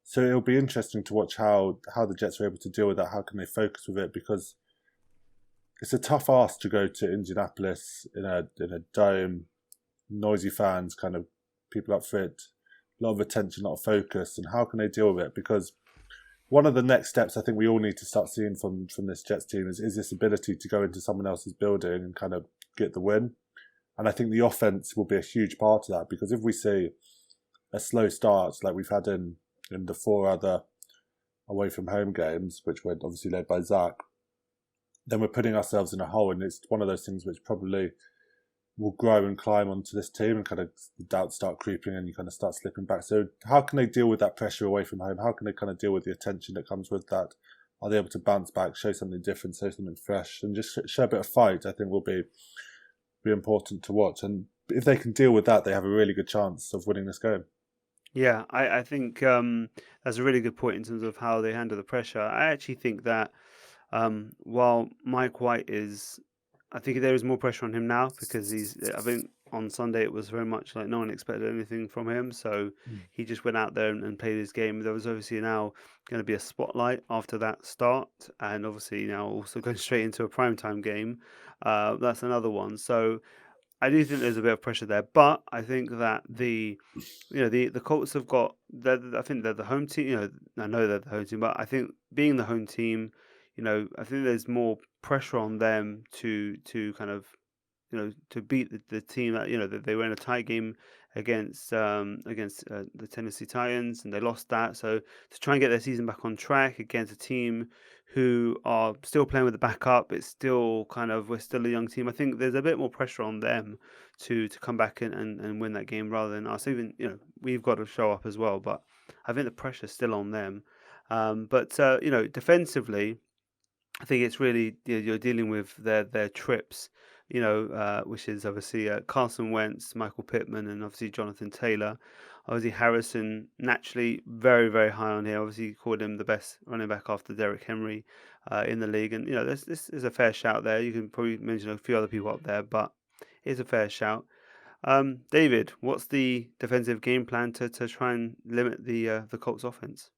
So it'll be interesting to watch how the Jets are able to deal with that. How can they focus with it? Because it's a tough ask to go to Indianapolis in a dome, noisy fans, kind of people up for it, a lot of attention, a lot of focus. And how can they deal with it? Because one of the next steps I think we all need to start seeing from this Jets team is this ability to go into someone else's building and kind of get the win. And I think the offense will be a huge part of that, because if we see a slow start like we've had in the 4 other away from home games, which were obviously led by Zach, then we're putting ourselves in a hole, and it's one of those things which probably will grow and climb onto this team, and kind of the doubts start creeping and you kind of start slipping back. So how can they deal with that pressure away from home? How can they kind of deal with the attention that comes with that? Are they able to bounce back, show something different, show something fresh, and just show a bit of fight? I think will be important to watch. And if they can deal with that, they have a really good chance of winning this game. Yeah, I think that's a really good point in terms of how they handle the pressure. I actually think that while Mike White I think there is more pressure on him now because I think on Sunday, it was very much like no one expected anything from him. So he just went out there and played his game. There was obviously now going to be a spotlight after that start, and obviously now also going straight into a primetime game. That's another one. So I do think there's a bit of pressure there, but I think that the Colts have got. I think they're the home team. I know they're the home team, but I think being the home team, I think there's more pressure on them to kind of to beat the team that that they were in a tight game against the Tennessee Titans, and they lost that. So to try and get their season back on track against a team who are still playing with the backup, it's still we're still a young team. I think there's a bit more pressure on them to come back and win that game rather than us. Even we've got to show up as well, but I think the pressure's still on them. But defensively, I think it's really you're dealing with their trips, which is obviously Carson Wentz, Michael Pittman, and obviously Jonathan Taylor. Obviously Harrison, naturally very, very high on here. Obviously called him the best running back after Derrick Henry in the league, and this is a fair shout there. You can probably mention a few other people up there, but it's a fair shout. David, what's the defensive game plan to try and limit the Colts offense?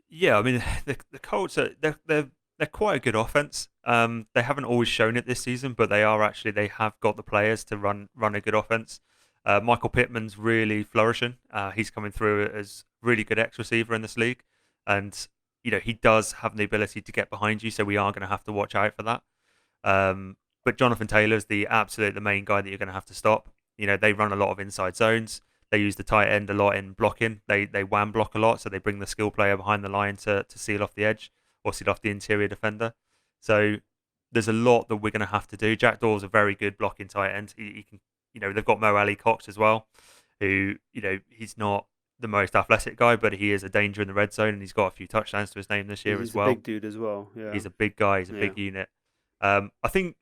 Yeah, I mean the Colts they're quite a good offense. They haven't always shown it this season, but they have got the players to run a good offense. Michael Pittman's really flourishing. He's coming through as really good X receiver in this league, and he does have the ability to get behind you. So we are going to have to watch out for that. But Jonathan Taylor's the main guy that you're going to have to stop. They run a lot of inside zones. They use the tight end a lot in blocking. They wham block a lot, so they bring the skill player behind the line to seal off the edge or seal off the interior defender. So there's a lot that we're going to have to do. Jack Doyle's a very good blocking tight end. He can, they've got Mo Ali Cox as well, who he's not the most athletic guy, but he is a danger in the red zone, and he's got a few touchdowns to his name this year as well. He's a big dude as well. Yeah, he's a big guy. He's a big unit. I think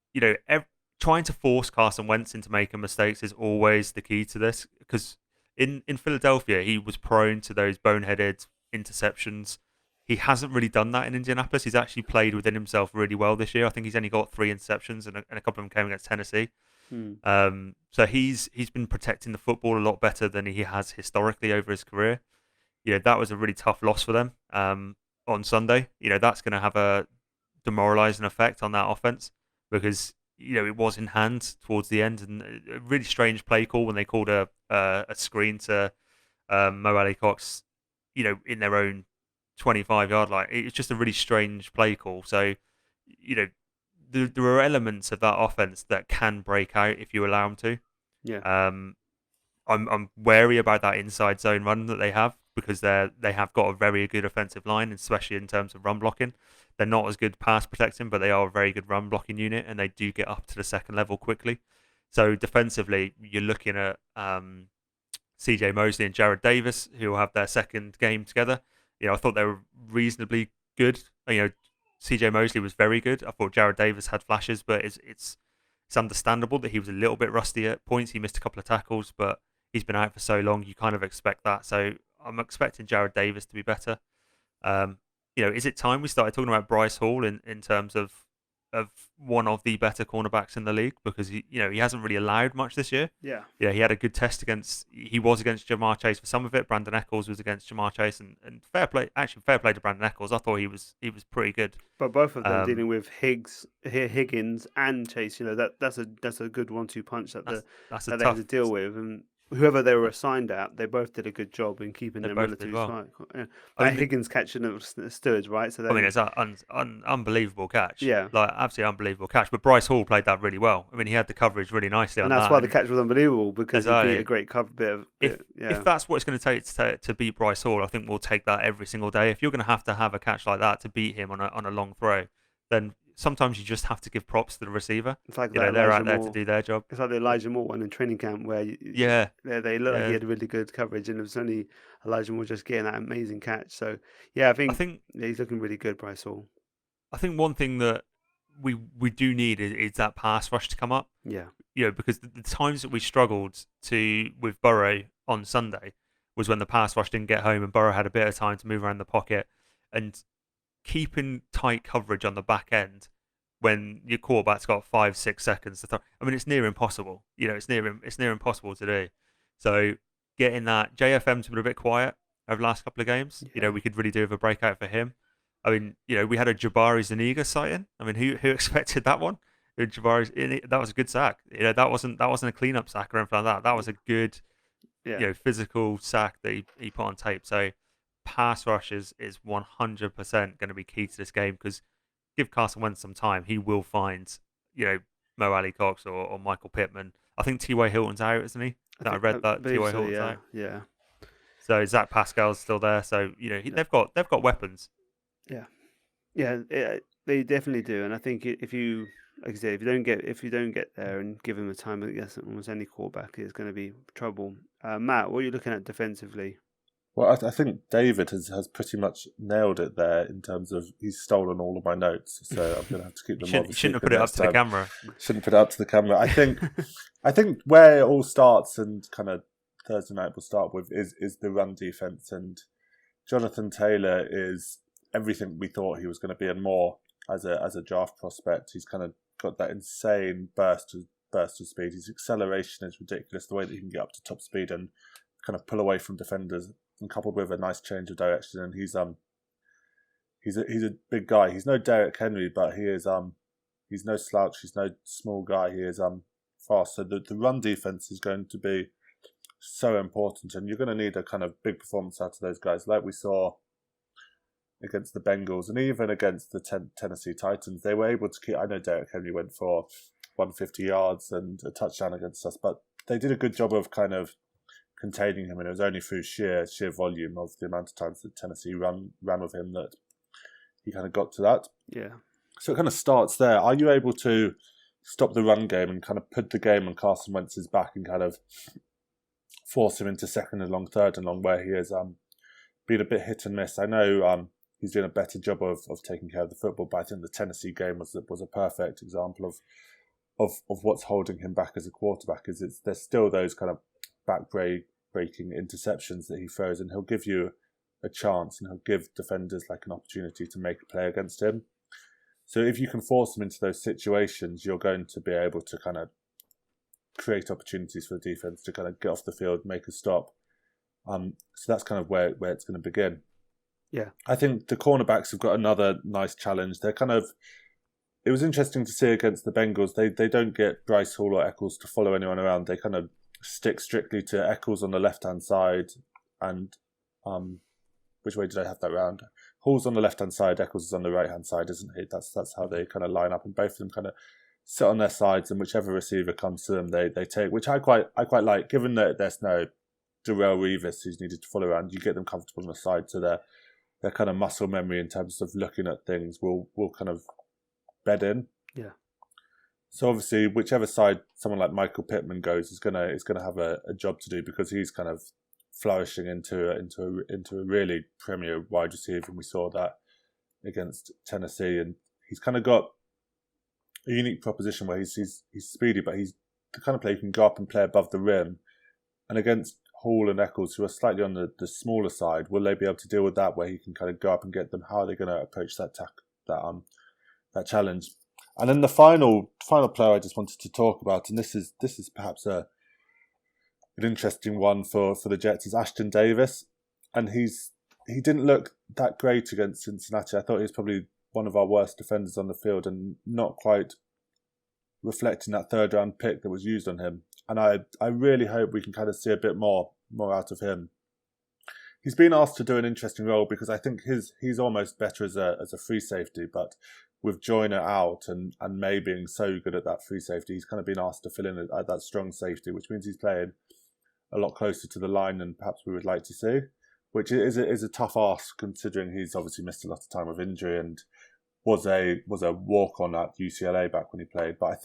trying to force Carson Wentz into making mistakes is always the key to this, because in Philadelphia, he was prone to those boneheaded interceptions. He hasn't really done that in Indianapolis. He's actually played within himself really well this year. I think he's only got 3 interceptions, and a couple of them came against Tennessee. So he's been protecting the football a lot better than he has historically over his career. That was a really tough loss for them on Sunday. That's going to have a demoralising effect on that offense, because it was in hand towards the end, and a really strange play call when they called a screen to Mo Ali Cox, in their own 25-yard line. It's just a really strange play call. So, there are elements of that offense that can break out if you allow them to. Yeah. I'm wary about that inside zone run that they have, because they have got a very good offensive line, especially in terms of run blocking. They're not as good pass protecting, but they are a very good run blocking unit, and they do get up to the second level quickly. So defensively, you're looking at CJ Mosley and Jared Davis, who will have their second game together. I thought they were reasonably good. CJ Mosley was very good. I thought Jared Davis had flashes, but it's understandable that he was a little bit rusty at points. He missed a couple of tackles, but he's been out for so long, you kind of expect that. So I'm expecting Jared Davis to be better. Is it time we started talking about Bryce Hall in terms of one of the better cornerbacks in the league, because he hasn't really allowed much this year. Yeah. He had a good test against Jamar Chase for some of it. Brandon Eccles was against Jamar Chase, and fair play to Brandon Eccles. I thought he was pretty good. But both of them dealing with Higgins and Chase, that's a good 1-2 punch that they had to deal with, and whoever they were assigned at, they both did a good job in keeping them relatively tight. Yeah. Higgins catching them stood, right? So it's an unbelievable catch. Yeah, absolutely unbelievable catch. But Bryce Hall played that really well. He had the coverage really nicely, and that's why the catch was unbelievable, because he beat a great cover bit. If that's what it's going to take to beat Bryce Hall, I think we'll take that every single day. If you're going to have a catch like that to beat him on a long throw, then sometimes you just have to give props to the receiver. It's like they're out there to do their job. It's like the Elijah Moore one in training camp, where they looked like he had really good coverage, and it was only Elijah Moore just getting that amazing catch. So I think he's looking really good, Bryce Hall. I think one thing that we do need is that pass rush to come up. Yeah. Because the times that we struggled with Burrow on Sunday was when the pass rush didn't get home, and Burrow had a bit of time to move around the pocket, and keeping tight coverage on the back end when your quarterback's got 5-6 seconds to throw. I mean, it's near impossible. It's near impossible to do. So getting that JFM's been a bit quiet over the last couple of games. Yeah. We could really do with a breakout for him. I mean, we had a Jabari Zuniga sighting. I mean, who expected that one? That was a good sack. That wasn't a cleanup sack or anything like that. That was a good, physical sack that he put on tape. So pass rush is 100% going to be key to this game, because give Carson Wentz some time, he will find, Mo Alley Cox or Michael Pittman. I think T.Y. Hilton's out, isn't he? I read that T.Y. Hilton's out. Yeah. So Zach Pascal's still there. So they've got weapons. Yeah, they definitely do. And I think if you, like I say, if you don't get there and give him the time, I guess almost any quarterback is going to be trouble. Matt, what are you looking at defensively? Well, I think David has pretty much nailed it there in terms of he's stolen all of my notes, so I'm going to have to keep them. You shouldn't have put it up to the camera. Shouldn't put it up to the camera. I think where it all starts, and kind of Thursday night will start with, is the run defense, and Jonathan Taylor is everything we thought he was going to be and more as a draft prospect. He's kind of got that insane burst of speed. His acceleration is ridiculous. The way that he can get up to top speed and kind of pull away from defenders, and coupled with a nice change of direction. And he's a big guy. He's no Derrick Henry, but he's no slouch. He's no small guy. He is fast. So the run defense is going to be so important, and you're going to need a kind of big performance out of those guys, like we saw against the Bengals and even against the Tennessee Titans. They were able to keep. I know Derrick Henry went for 150 yards and a touchdown against us, but they did a good job of kind of containing him, and it was only through sheer volume of the amount of times that Tennessee ran with him that he kind of got to that. Yeah. So it kind of starts there. Are you able to stop the run game and kind of put the game on Carson Wentz's back and kind of force him into second and long, third and long, where he has been a bit hit and miss? I know he's doing a better job of taking care of the football, but I think the Tennessee game was a perfect example of what's holding him back as a quarterback. There's still those kind of breaking interceptions that he throws, and he'll give you a chance, and he'll give defenders like an opportunity to make a play against him. So if you can force him into those situations, you're going to be able to kind of create opportunities for the defense to kind of get off the field, make a stop. So that's kind of where it's going to begin. Yeah, I think the cornerbacks have got another nice challenge. They're kind of. It was interesting to see against the Bengals. They don't get Bryce Hall or Eccles to follow anyone around. They kind of stick strictly to Eccles on the left-hand side, and which way did I have that round? Hall's on the left-hand side, Eccles is on the right-hand side, isn't he? That's how they kind of line up, and both of them kind of sit on their sides, and whichever receiver comes to them, they take, which I quite like, given that there's no Darrelle Revis who's needed to follow around. You get them comfortable on the side, so their kind of muscle memory in terms of looking at things will kind of bed in. Yeah. So obviously, whichever side someone like Michael Pittman goes is gonna have a job to do, because he's kind of flourishing into a really premier wide receiver, and we saw that against Tennessee. And he's kind of got a unique proposition where he's speedy, but he's the kind of player who can go up and play above the rim. And against Hall and Eccles, who are slightly on the smaller side, will they be able to deal with that, where he can kind of go up and get them? How are they going to approach that that challenge? And then the final player I just wanted to talk about, and this is perhaps an interesting one for the Jets, is Ashton Davis. And he didn't look that great against Cincinnati. I thought he was probably one of our worst defenders on the field, and not quite reflecting that third round pick that was used on him. And I really hope we can kind of see a bit more out of him. He's been asked to do an interesting role, because I think he's almost better as a free safety, but with Joyner out and May being so good at that free safety, he's kind of been asked to fill in at that strong safety, which means he's playing a lot closer to the line than perhaps we would like to see, which is a tough ask, considering he's obviously missed a lot of time with injury and was a walk-on at UCLA back when he played. But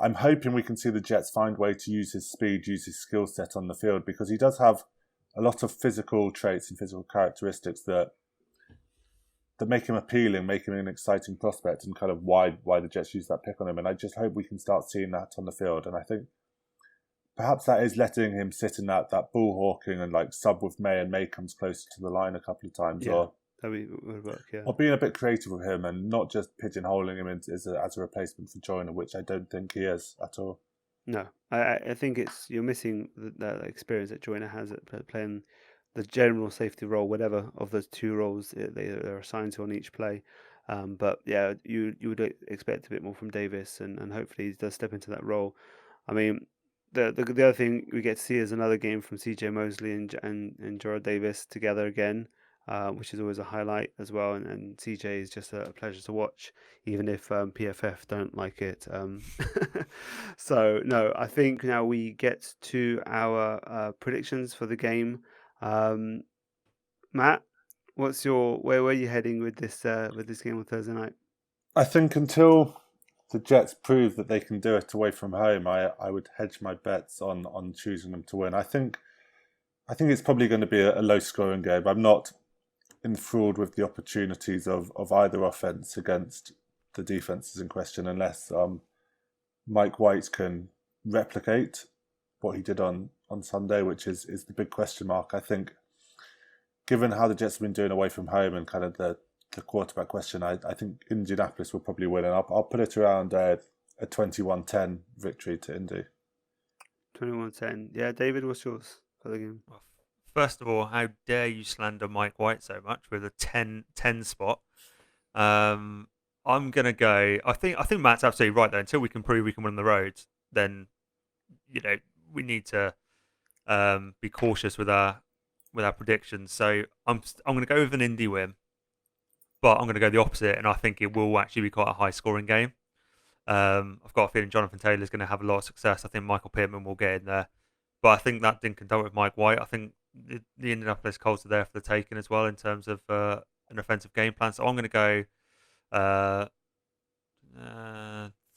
I'm hoping we can see the Jets find a way to use his speed, use his skill set on the field, because he does have a lot of physical traits and physical characteristics that make him appealing, make him an exciting prospect, and kind of why the Jets use that pick on him. And I just hope we can start seeing that on the field. And I think perhaps that is letting him sit in that bull hawking and like sub with May, and May comes closer to the line a couple of times, yeah, or that would work. Yeah. Or being a bit creative with him and not just pigeonholing him as a replacement for Joyner, which I don't think he is at all. No, I think you're missing that experience that Joyner has at playing the general safety role, whatever of those two roles they're assigned to on each play. But yeah, you would expect a bit more from Davis, and hopefully he does step into that role. I mean, the other thing we get to see is another game from CJ Mosley and Gerard Davis together again, which is always a highlight as well. And CJ is just a pleasure to watch, even if PFF don't like it. So no, I think now we get to our predictions for the game. Matt, where were you heading with this game on Thursday night? I think until the Jets prove that they can do it away from home, I would hedge my bets on choosing them to win. I think it's probably going to be a low scoring game. I'm not enthralled with the opportunities of either offense against the defenses in question, unless Mike White can replicate what he did on Sunday, which is the big question mark. I think, given how the Jets have been doing away from home and kind of the quarterback question, I think Indianapolis will probably win, and I'll put it around a 21-10 victory to Indy. 21-10. Yeah, David, what's yours for the game? Well, first of all, how dare you slander Mike White so much with a 10 spot? I'm gonna go. I think Matt's absolutely right though. Until we can prove we can win on the road, then we need to be cautious with our predictions. So I'm going to go with an Indy win, but I'm going to go the opposite, and I think it will actually be quite a high scoring game. I've got a feeling Jonathan Taylor is going to have a lot of success. I think Michael Pittman will get in there, but I think that didn't conduct with Mike White. I think the Indianapolis Colts are there for the taking as well in terms of an offensive game plan. So I'm going to go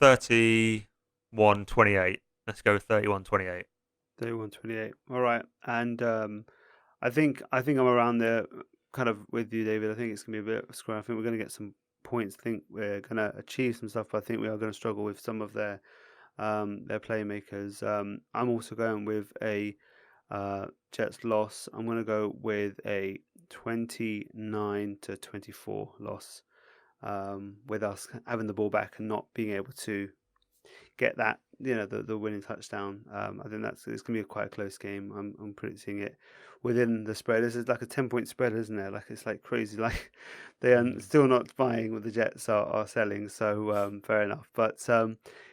31-28. Let's go with 31-28. 31-28. All right, and I think I'm around there, kind of with you, David. I think it's gonna be a bit of a square. I think we're gonna get some points. I think we're gonna achieve some stuff, but I think we are gonna struggle with some of their playmakers. I'm also going with a Jets loss. I'm gonna go with a 29-24 loss, with us having the ball back and not being able to get that, the winning touchdown. I think it's going to be quite a close game. I'm predicting it within the spread. This is like a 10-point spread, isn't there? Like, it's like crazy. Like, they are still not buying what the Jets are selling. So fair enough. But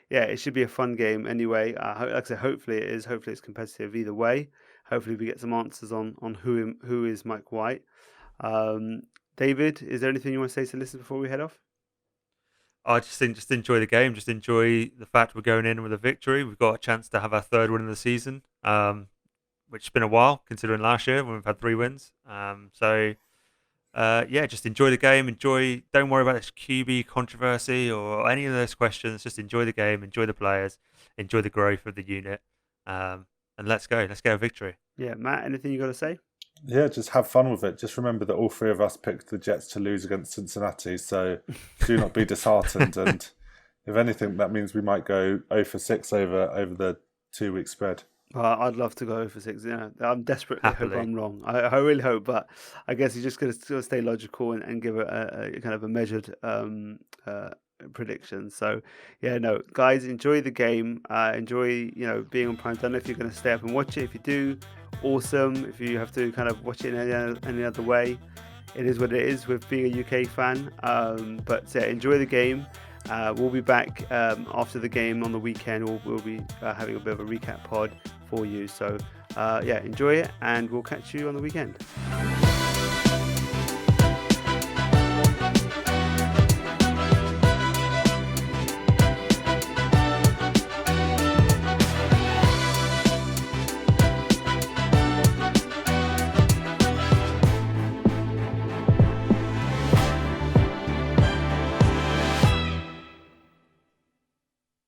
yeah, it should be a fun game anyway. Like I said, hopefully it is. Hopefully it's competitive either way. Hopefully we get some answers on who is Mike White. David, is there anything you want to say to listeners before we head off? I just think enjoy the game. Just enjoy the fact we're going in with a victory. We've got a chance to have our third win of the season, which has been a while considering last year when we've had 3 wins. So just enjoy the game. Don't worry about this QB controversy or any of those questions. Just enjoy the game, enjoy the players, enjoy the growth of the unit, and let's go. Let's get a victory. Yeah, Matt, anything you got to say? Yeah, just have fun with it. Just remember that all 3 of us picked the Jets to lose against Cincinnati, so do not be disheartened. And if anything, that means we might go 0-6 over the 2-week spread. Well, I'd love to go 0-6. I'm desperately hope I'm wrong. I really hope, but I guess you're just going to stay logical and give it a kind of a measured prediction. So yeah, no, guys, enjoy the game. Enjoy being on Prime. Don't know if you're going to stay up and watch it. If you do, awesome. If you have to kind of watch it in any other way, it is what it is with being a UK fan. But enjoy the game. We'll be back after the game on the weekend. We'll be having a bit of a recap pod for you. So enjoy it, and we'll catch you on the weekend.